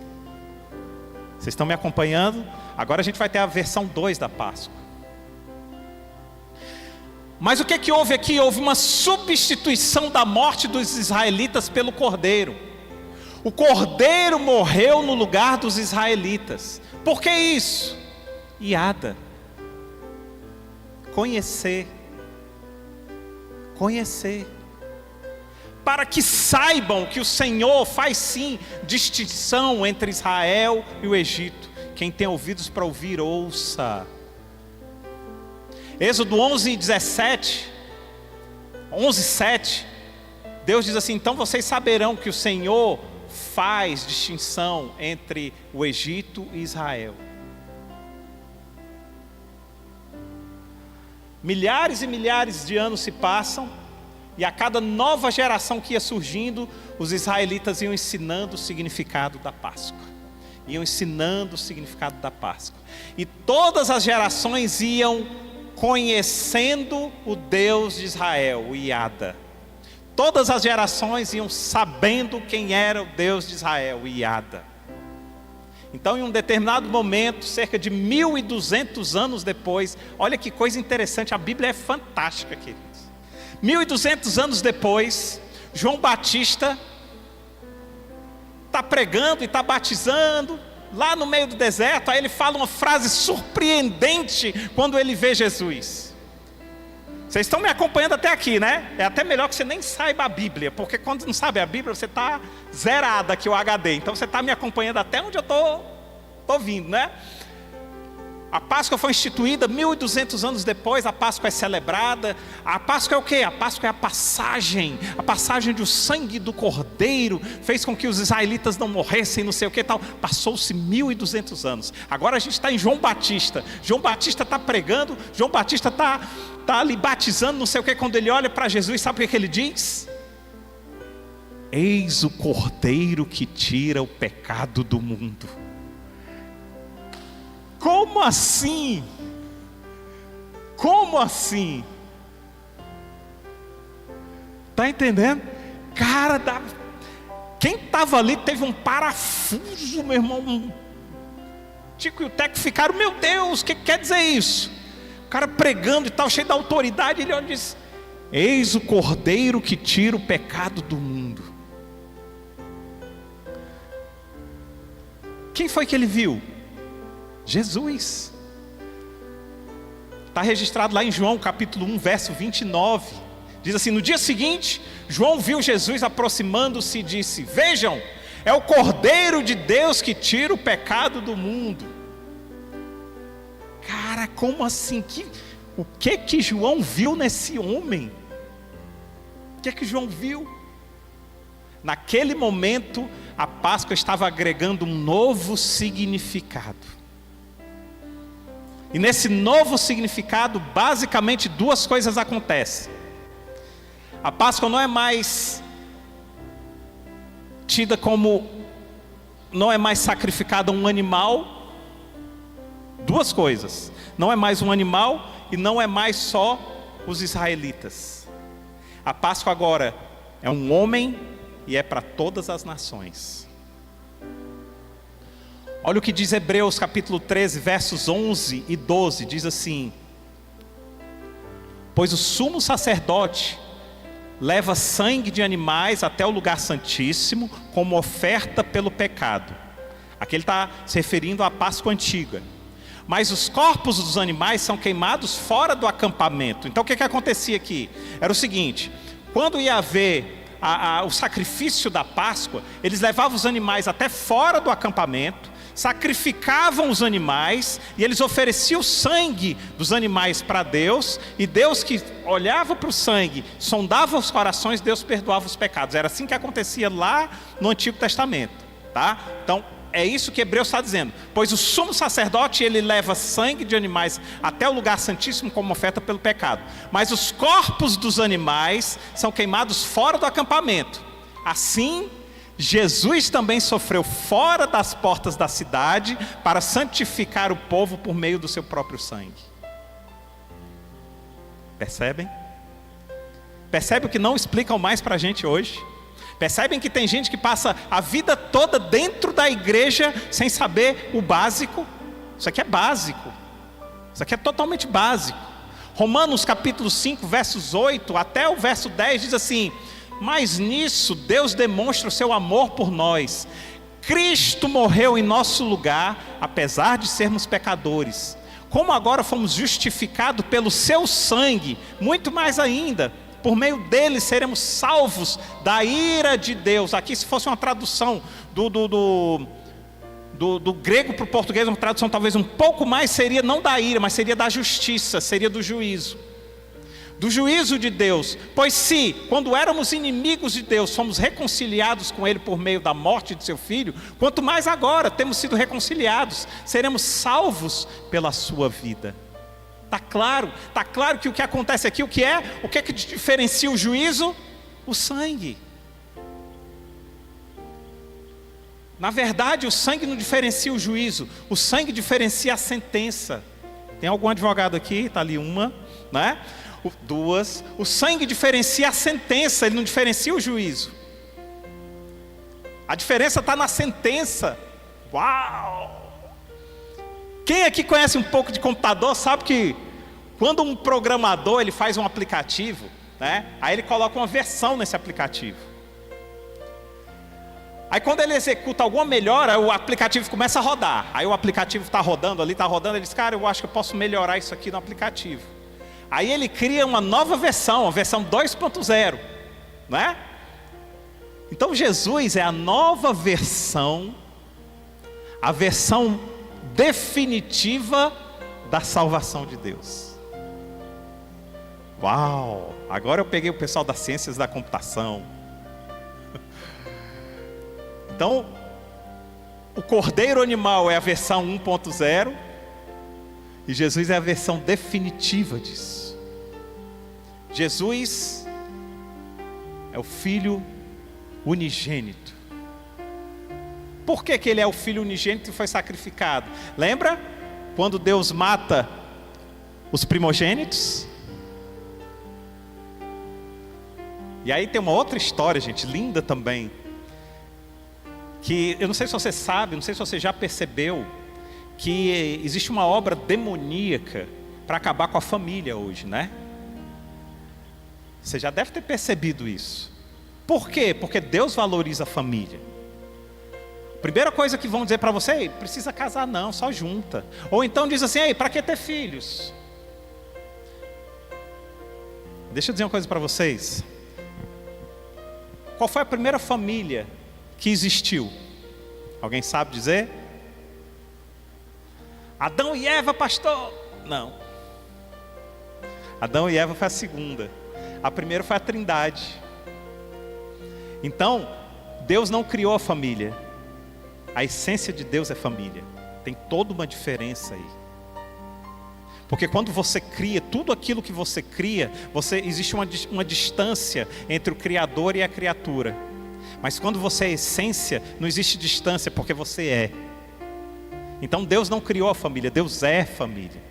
Vocês estão me acompanhando? Agora a gente vai ter a versão 2 da Páscoa. Mas o que houve aqui? Houve uma substituição da morte dos israelitas pelo cordeiro. O cordeiro morreu no lugar dos israelitas. Por que isso? Iada. Conhecer. Para que saibam que o Senhor faz sim distinção entre Israel e o Egito. Quem tem ouvidos para ouvir, ouça. Êxodo 11:7, Deus diz assim: então vocês saberão que o Senhor faz distinção entre o Egito e Israel. Milhares e milhares de anos se passam, e a cada nova geração que ia surgindo, os israelitas iam ensinando o significado da Páscoa. E todas as gerações iam conhecendo o Deus de Israel, o Iada. Todas as gerações iam sabendo quem era o Deus de Israel, o Iada. Então, em um determinado momento, cerca de 1200 anos depois, olha que coisa interessante, a Bíblia é fantástica, queridos. 1200 anos depois, João Batista está pregando e está batizando lá no meio do deserto. Aí ele fala uma frase surpreendente quando ele vê Jesus. Vocês estão me acompanhando até aqui, né? É até melhor que você nem saiba a Bíblia, porque quando não sabe a Bíblia, você está zerado aqui o HD. Então você está me acompanhando até onde eu estou vindo, né? A Páscoa foi instituída 1200 anos depois. A Páscoa é celebrada. A Páscoa é o quê? A Páscoa é a passagem do sangue do Cordeiro fez com que os israelitas não morressem, não sei o que tal. Passou-se 1200 anos. Agora a gente está em João Batista. João Batista está pregando, João Batista está ali batizando, não sei o que. Quando ele olha para Jesus, sabe o que ele diz? Eis o Cordeiro que tira o pecado do mundo. Como assim? Como assim? Está entendendo? Cara, quem estava ali teve um parafuso, meu irmão. Tico e o Teco ficaram: meu Deus, o que quer dizer isso? O cara pregando e tal, cheio da autoridade, ele olha e diz: eis o Cordeiro que tira o pecado do mundo. Quem foi que ele viu? Jesus. Está registrado lá em João capítulo 1, verso 29. Diz assim: no dia seguinte, João viu Jesus aproximando-se e disse: vejam, é o Cordeiro de Deus que tira o pecado do mundo. Cara, como assim? O que João viu nesse homem? O que João viu? Naquele momento, a Páscoa estava agregando um novo significado. E nesse novo significado, basicamente duas coisas acontecem. A Páscoa não é mais tida como, não é mais sacrificada um animal. Duas coisas: não é mais um animal e não é mais só os israelitas. A Páscoa agora é um homem e é para todas as nações. Olha o que diz Hebreus capítulo 13, versos 11 e 12, diz assim: pois o sumo sacerdote leva sangue de animais até o lugar santíssimo como oferta pelo pecado. Aqui ele está se referindo à Páscoa antiga. Mas os corpos dos animais são queimados fora do acampamento. Então o que acontecia aqui? Era o seguinte: quando ia haver o sacrifício da Páscoa, eles levavam os animais até fora do acampamento, sacrificavam os animais e eles ofereciam o sangue dos animais para Deus, e Deus, que olhava para o sangue, sondava os corações, Deus perdoava os pecados. Era assim que acontecia lá no Antigo Testamento, tá? Então é isso que Hebreus está dizendo: pois o sumo sacerdote, ele leva sangue de animais até o lugar santíssimo como oferta pelo pecado, mas os corpos dos animais são queimados fora do acampamento. Assim, Jesus também sofreu fora das portas da cidade para santificar o povo por meio do seu próprio sangue. Percebem? Percebe o que não explicam mais para a gente hoje? Percebem que tem gente que passa a vida toda dentro da igreja sem saber o básico? Isso aqui é básico. Isso aqui é totalmente básico. Romanos capítulo 5, versos 8 até o verso 10 diz assim: mas nisso Deus demonstra o seu amor por nós. Cristo morreu em nosso lugar, apesar de sermos pecadores. Como agora fomos justificados pelo seu sangue, muito mais ainda, por meio dele seremos salvos da ira de Deus. Aqui, se fosse uma tradução do grego para o português, uma tradução talvez um pouco mais, seria não da ira, mas seria da justiça, seria do juízo. Do juízo de Deus. Pois se, quando éramos inimigos de Deus, fomos reconciliados com Ele por meio da morte de seu Filho, quanto mais agora temos sido reconciliados, seremos salvos pela sua vida. Está claro que o que acontece aqui, o que é que diferencia o juízo? O sangue. Na verdade, o sangue não diferencia o juízo, o sangue diferencia a sentença. Tem algum advogado aqui? Está ali uma, né? Duas. O sangue diferencia a sentença, ele não diferencia o juízo. A diferença está na sentença. Uau! Quem aqui conhece um pouco de computador sabe que quando um programador ele faz um aplicativo, né? Aí ele coloca uma versão nesse aplicativo. Aí quando ele executa alguma melhora, o aplicativo começa a rodar. Aí o aplicativo está rodando, ele diz: cara, eu acho que eu posso melhorar isso aqui no aplicativo. Aí ele cria uma nova versão, a versão 2.0, né? Então Jesus é a nova versão, a versão definitiva da salvação de Deus. Uau! Agora eu peguei o pessoal das ciências da computação. Então, o cordeiro animal é a versão 1.0 e Jesus é a versão definitiva disso. Jesus é o Filho unigênito. Por que ele é o Filho unigênito e foi sacrificado? Lembra quando Deus mata os primogênitos? E aí tem uma outra história, gente, linda também, que eu não sei se você sabe, não sei se você já percebeu, que existe uma obra demoníaca para acabar com a família hoje, né? Você já deve ter percebido isso. Por quê? Porque Deus valoriza a família. Primeira coisa que vão dizer para você: precisa casar não, só junta. Ou então diz assim: para que ter filhos? Deixa eu dizer uma coisa para vocês. Qual foi a primeira família que existiu? Alguém sabe dizer? Adão e Eva, pastor? Não. Adão e Eva foi a segunda. A primeira foi a Trindade. Então, Deus não criou a família. A essência de Deus é família. Tem toda uma diferença aí. Porque quando você cria, tudo aquilo que você cria, existe uma distância entre o Criador e a criatura. Mas quando você é essência, não existe distância, porque você é. Então Deus não criou a família, Deus é família.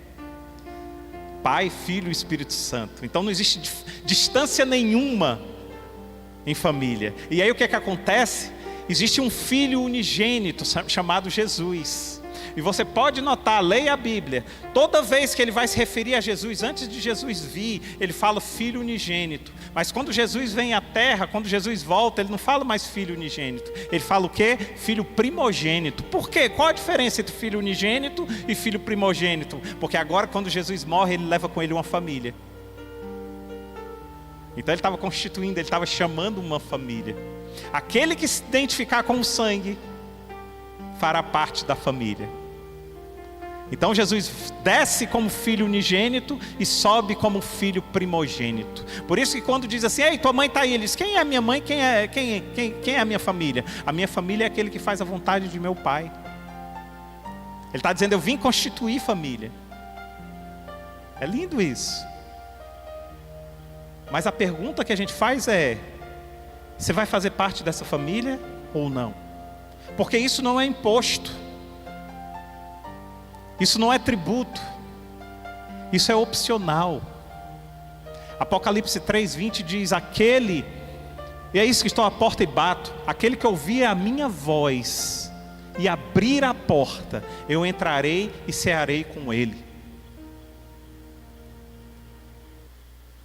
Pai, Filho e Espírito Santo. Então não existe distância nenhuma em família. E aí o que acontece? Existe um Filho unigênito chamado Jesus. E você pode notar, leia a Bíblia, toda vez que ele vai se referir a Jesus, antes de Jesus vir, ele fala Filho unigênito. Mas quando Jesus vem à terra, quando Jesus volta, ele não fala mais Filho unigênito. Ele fala o quê? Filho primogênito. Por quê? Qual a diferença entre Filho unigênito e Filho primogênito? Porque agora, quando Jesus morre, ele leva com ele uma família. Então ele estava constituindo, ele estava chamando uma família. Aquele que se identificar com o sangue fará parte da família. Então Jesus desce como filho unigênito e sobe como filho primogênito. Por isso que quando diz assim: ei, tua mãe está aí, ele diz: quem é a minha mãe? Quem é a minha família? A minha família é aquele que faz a vontade de meu pai. Ele está dizendo: eu vim constituir família. É lindo isso. Mas a pergunta que a gente faz é: você vai fazer parte dessa família ou não. Porque isso não é imposto. Isso não é tributo. Isso é opcional. Apocalipse 3:20 diz: aquele, e é isso que estou à porta e bato, aquele que ouvir a minha voz e abrir a porta, eu entrarei e cearei com ele.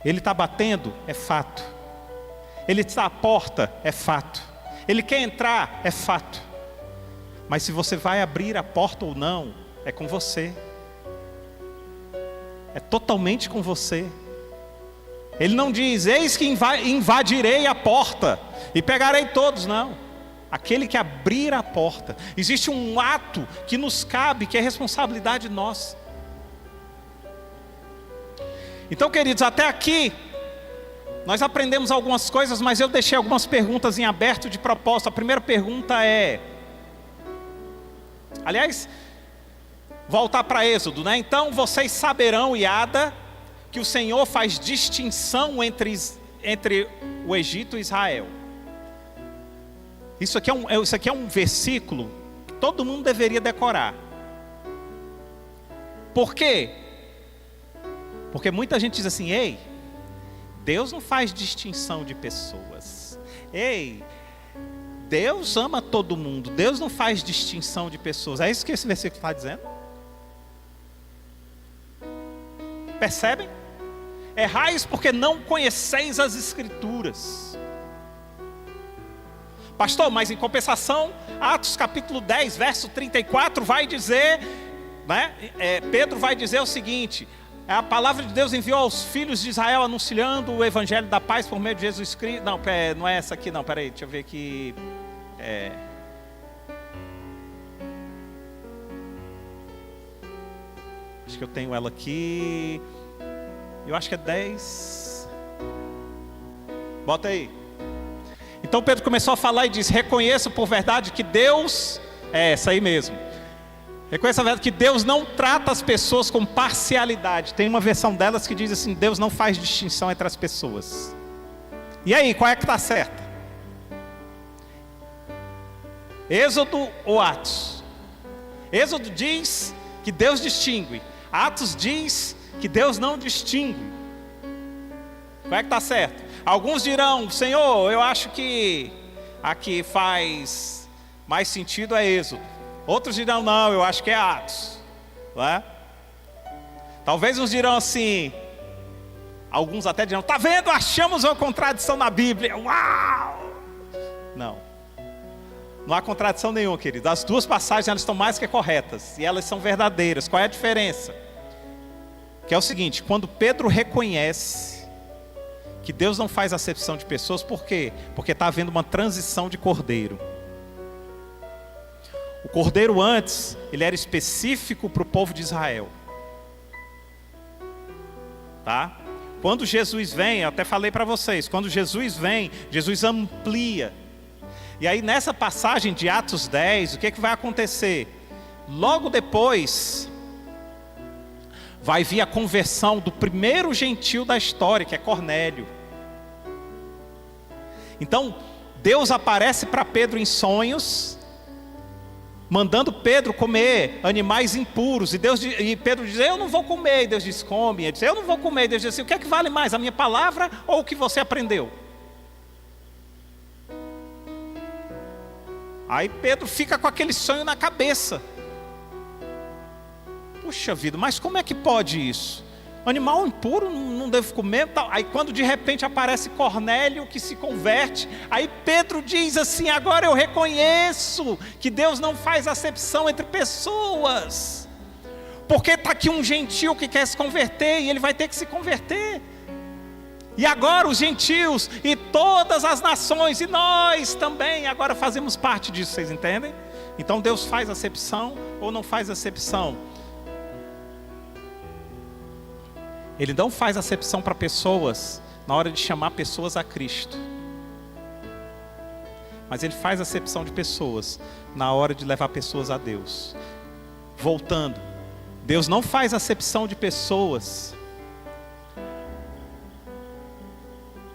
Ele está batendo? É fato. Ele está à porta? É fato. Ele quer entrar? É fato. Mas se você vai abrir a porta ou não, é com você. É totalmente com você. Ele não diz: eis que invadirei a porta e pegarei todos, não. Aquele que abrir a porta. Existe um ato que nos cabe, que é responsabilidade nossa. Então, queridos, até aqui nós aprendemos algumas coisas, mas eu deixei algumas perguntas em aberto de propósito. A primeira pergunta é, aliás, voltar para Êxodo, né? Então vocês saberão, Iada, que o Senhor faz distinção entre o Egito e Israel. Isso aqui é um versículo que todo mundo deveria decorar. Por quê? Porque muita gente diz assim: ei, Deus não faz distinção de pessoas. Ei, Deus ama todo mundo. Deus não faz distinção de pessoas. É isso que esse versículo está dizendo. Percebem? Errais porque não conheceis as Escrituras. Pastor, mas em compensação, Atos capítulo 10, verso 34 vai dizer, né? Pedro vai dizer o seguinte: a palavra de Deus enviou aos filhos de Israel anunciando o evangelho da paz por meio de Jesus Cristo. Não, não é essa aqui não, peraí, deixa eu ver aqui. Acho que eu tenho ela aqui. Eu acho que é 10. Bota aí. Então Pedro começou a falar e disse: reconheço por verdade que Deus, é essa aí mesmo. Reconheça a verdade que Deus não trata as pessoas com parcialidade. Tem uma versão delas que diz assim: Deus não faz distinção entre as pessoas. E aí, qual é que está certa? Êxodo ou Atos? Êxodo diz que Deus distingue. Atos diz que Deus não distingue. Qual é que está certo? Alguns dirão: Senhor, eu acho que aqui faz mais sentido é Êxodo. Outros dirão: não, eu acho que é Atos, não é? Talvez uns dirão assim, alguns até dirão: está vendo, achamos uma contradição na Bíblia. Uau! Não há contradição nenhuma, querido. As duas passagens elas estão mais que corretas e elas são verdadeiras. Qual é a diferença? Que é o seguinte: quando Pedro reconhece que Deus não faz acepção de pessoas, por quê? Porque está havendo uma transição de cordeiro. O cordeiro antes, ele era específico para o povo de Israel. Tá? Quando Jesus vem, eu até falei para vocês, quando Jesus vem, Jesus amplia. E aí nessa passagem de Atos 10, o que vai acontecer? Logo depois, vai vir a conversão do primeiro gentio da história, que é Cornélio. Então, Deus aparece para Pedro em sonhos, mandando Pedro comer animais impuros. E Pedro diz: eu não vou comer. E Deus diz: come. Ele diz: eu não vou comer. E Deus diz assim: o que é que vale mais, a minha palavra ou o que você aprendeu? Aí Pedro fica com aquele sonho na cabeça. Puxa vida, mas como é que pode isso? Animal impuro não devo comer. Aí quando de repente aparece Cornélio que se converte, aí Pedro diz assim: agora eu reconheço que Deus não faz acepção entre pessoas. Porque está aqui um gentio que quer se converter e ele vai ter que se converter. E agora os gentios e todas as nações, e nós também agora fazemos parte disso, vocês entendem? Então Deus faz acepção ou não faz acepção? Ele não faz acepção para pessoas na hora de chamar pessoas a Cristo. Mas Ele faz acepção de pessoas na hora de levar pessoas a Deus. Voltando, Deus não faz acepção de pessoas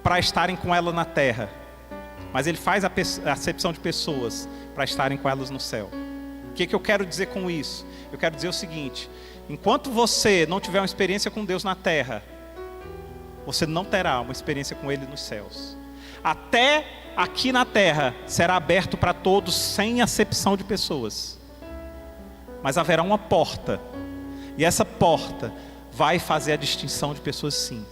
para estarem com ela na terra. mas Ele faz a acepção de pessoas para estarem com elas no céu. O que eu quero dizer com isso? Eu quero dizer o seguinte: enquanto você não tiver uma experiência com Deus na terra, você não terá uma experiência com Ele nos céus. Até aqui na terra será aberto para todos, sem acepção de pessoas. Mas haverá uma porta, e essa porta vai fazer a distinção de pessoas, sim.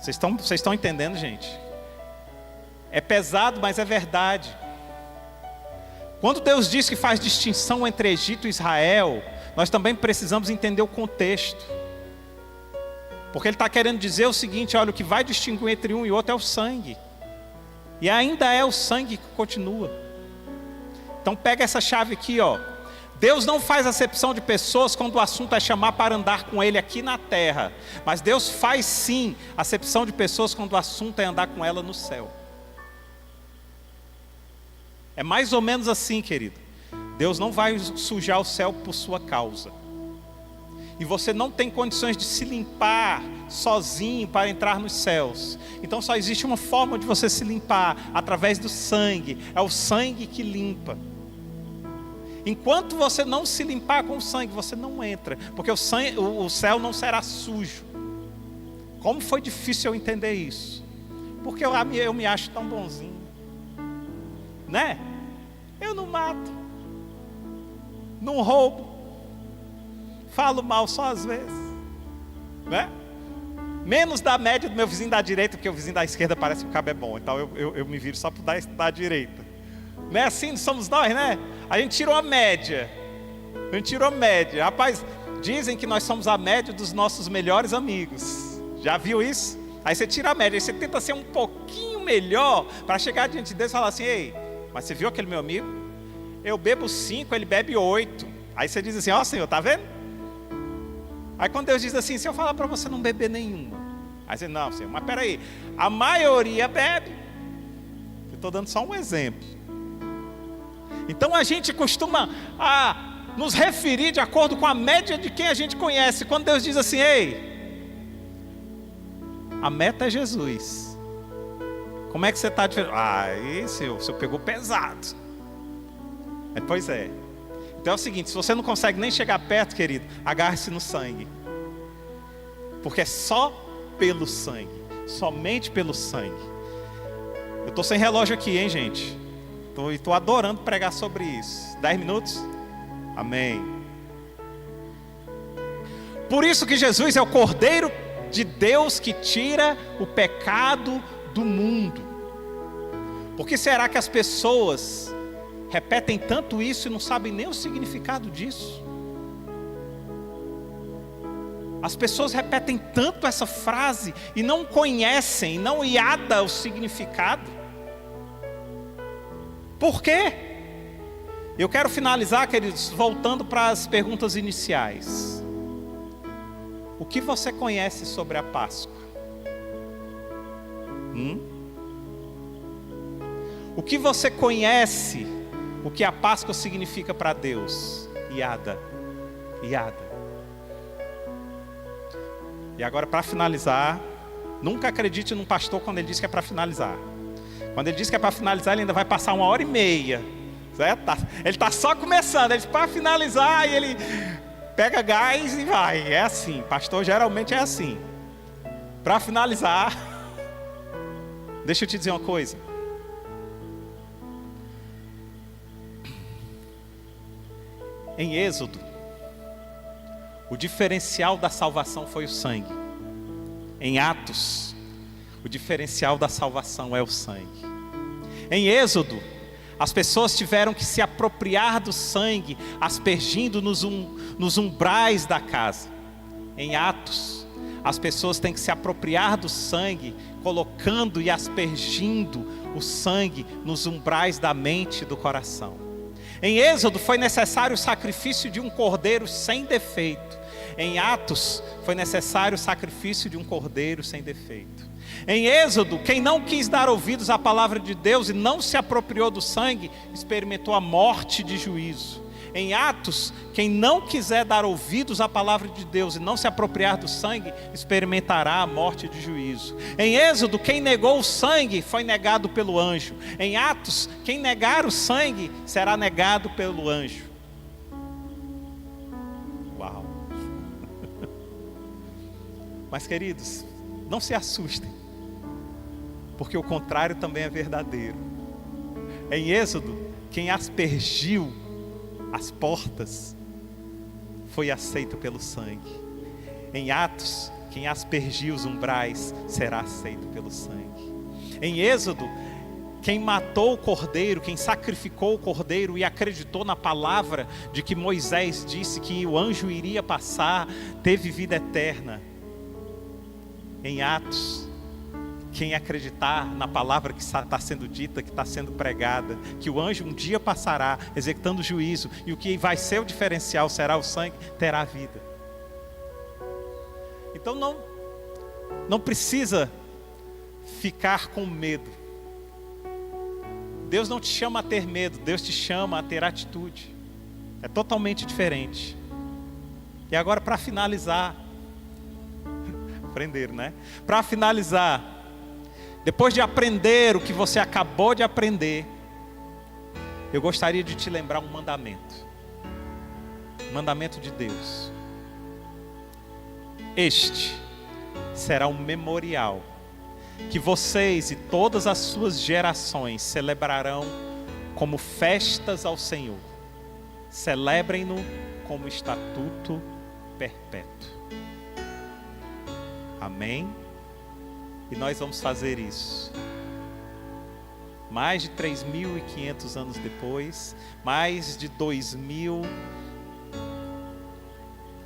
Vocês estão entendendo, gente? É pesado, mas é verdade. Quando Deus diz que faz distinção entre Egito e Israel, nós também precisamos entender o contexto. Porque Ele está querendo dizer o seguinte: olha, o que vai distinguir entre um e outro é o sangue. E ainda é o sangue que continua. Então pega essa chave aqui, ó. Deus não faz acepção de pessoas quando o assunto é chamar para andar com Ele aqui na terra. Mas Deus faz sim acepção de pessoas quando o assunto é andar com ela no céu. É mais ou menos assim, querido. Deus não vai sujar o céu por sua causa. E você não tem condições de se limpar sozinho para entrar nos céus. Então só existe uma forma de você se limpar: através do sangue. É o sangue que limpa. Enquanto você não se limpar com o sangue, você não entra, porque o céu não será sujo. Como foi difícil eu entender isso? Porque eu me acho tão bonzinho, né? Eu não mato, não roubo, falo mal só às vezes, né? Menos da média do meu vizinho da direita, porque o vizinho da esquerda parece que o cabo é bom, então eu me viro só para da direita. Não é assim, somos nós, né? A gente tirou a média. Rapaz, dizem que nós somos a média dos nossos melhores amigos. Já viu isso? Aí você tira a média, aí você tenta ser um pouquinho melhor para chegar diante de Deus e falar assim: ei, mas você viu aquele meu amigo? Eu bebo 5, ele bebe 8. Aí você diz assim: ó, Senhor, tá vendo? Aí quando Deus diz assim: se eu falar para você não beber nenhuma, aí você: não, Senhor, mas peraí, a maioria bebe. Eu estou dando só um exemplo. Então a gente costuma nos referir de acordo com a média de quem a gente conhece. Quando Deus diz assim: ei, a meta é Jesus. Como é que você está diferente? O senhor pegou pesado. Pois é. Então é o seguinte: se você não consegue nem chegar perto, querido, agarre-se no sangue. Porque é só pelo sangue, somente pelo sangue. Eu estou sem relógio aqui, hein, gente? Estou adorando pregar sobre isso. 10 minutos? Amém. Por isso que Jesus é o Cordeiro de Deus que tira o pecado do mundo. Por que será que as pessoas repetem tanto isso e não sabem nem o significado disso? As pessoas repetem tanto essa frase e não conhecem, não iada o significado. Por quê? Eu quero finalizar, queridos, voltando para as perguntas iniciais. O que você conhece sobre a Páscoa? O que você conhece, o que a Páscoa significa para Deus? Iada. E agora, para finalizar, nunca acredite num pastor quando ele diz que é para finalizar. Quando ele diz que é para finalizar, ele ainda vai passar 1h30, certo? Ele está só começando, ele para finalizar, e ele pega gás e vai. É assim, pastor geralmente é assim. Para finalizar, deixa eu te dizer uma coisa. Em Êxodo, o diferencial da salvação foi o sangue. Em Atos, o diferencial da salvação é o sangue. Em Êxodo, as pessoas tiveram que se apropriar do sangue, aspergindo nos umbrais da casa. Em Atos, as pessoas têm que se apropriar do sangue, colocando e aspergindo o sangue nos umbrais da mente e do coração. Em Êxodo foi necessário o sacrifício de um cordeiro sem defeito. Em Atos foi necessário o sacrifício de um cordeiro sem defeito. Em Êxodo, quem não quis dar ouvidos à palavra de Deus e não se apropriou do sangue, experimentou a morte de juízo. Em Atos, quem não quiser dar ouvidos à palavra de Deus e não se apropriar do sangue, experimentará a morte de juízo. Em Êxodo, quem negou o sangue foi negado pelo anjo. Em Atos, quem negar o sangue será negado pelo anjo. Uau! Mas, queridos, não se assustem, porque o contrário também é verdadeiro. Em Êxodo, quem aspergiu as portas foi aceito pelo sangue. Em Atos, quem aspergiu os umbrais será aceito pelo sangue. Em Êxodo, quem matou o cordeiro, quem sacrificou o cordeiro e acreditou na palavra de que Moisés disse que o anjo iria passar, teve vida eterna. Em Atos, quem acreditar na palavra que está sendo dita, que está sendo pregada, que o anjo um dia passará executando o juízo, e o que vai ser o diferencial será o sangue, terá vida. Então não precisa ficar com medo. Deus não te chama a ter medo, Deus te chama a ter atitude. É totalmente diferente. E agora, para finalizar, aprenderam, né? Para finalizar, depois de aprender o que você acabou de aprender, eu gostaria de te lembrar um mandamento. Mandamento de Deus. Este será um memorial que vocês e todas as suas gerações celebrarão como festas ao Senhor. Celebrem-no como estatuto perpétuo. Amém? E nós vamos fazer isso. Mais de 3.500 anos depois, mais de 2.000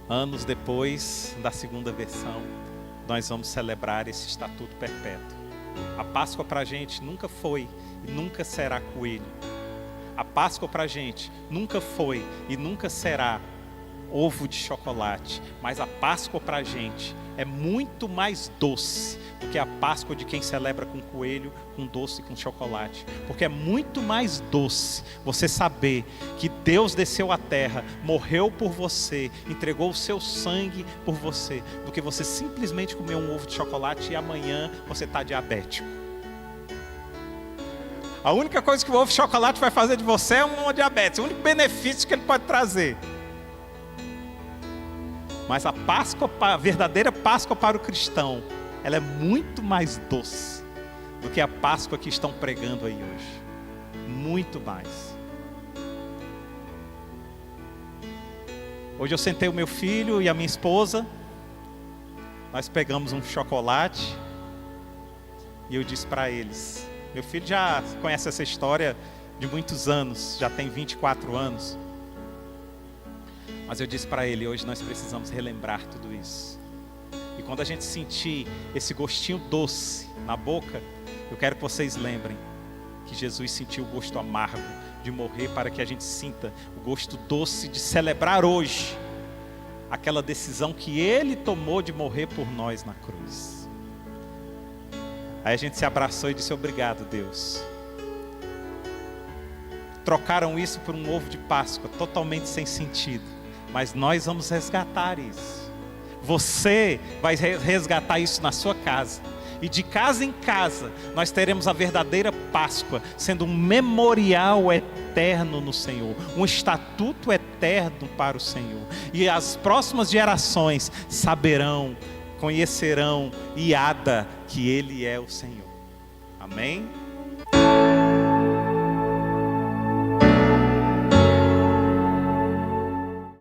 anos depois da segunda versão, nós vamos celebrar esse estatuto perpétuo. A Páscoa para a gente nunca foi e nunca será coelho. A Páscoa para a gente nunca foi e nunca será ovo de chocolate, mas a Páscoa para a gente é muito mais doce do que a Páscoa de quem celebra com coelho, com doce e com chocolate, porque é muito mais doce você saber que Deus desceu à terra, morreu por você, entregou o seu sangue por você, do que você simplesmente comer um ovo de chocolate e amanhã você está diabético. A única coisa que o ovo de chocolate vai fazer de você é uma diabetes, o único benefício que ele pode trazer. Mas a Páscoa, a verdadeira Páscoa para o cristão, ela é muito mais doce do que a Páscoa que estão pregando aí hoje. Muito mais. Hoje eu sentei o meu filho e a minha esposa, nós pegamos um chocolate e eu disse para eles, meu filho já conhece essa história de muitos anos, já tem 24 anos. Mas eu disse para ele, hoje nós precisamos relembrar tudo isso. E quando a gente sentir esse gostinho doce na boca, eu quero que vocês lembrem que Jesus sentiu o gosto amargo de morrer para que a gente sinta o gosto doce de celebrar hoje aquela decisão que Ele tomou de morrer por nós na cruz. Aí a gente se abraçou e disse, obrigado, Deus. Trocaram isso por um ovo de Páscoa totalmente sem sentido. Mas nós vamos resgatar isso. Você vai resgatar isso na sua casa. E de casa em casa, nós teremos a verdadeira Páscoa, sendo um memorial eterno no Senhor. Um estatuto eterno para o Senhor. E as próximas gerações saberão, conhecerão, que Ele é o Senhor. Amém?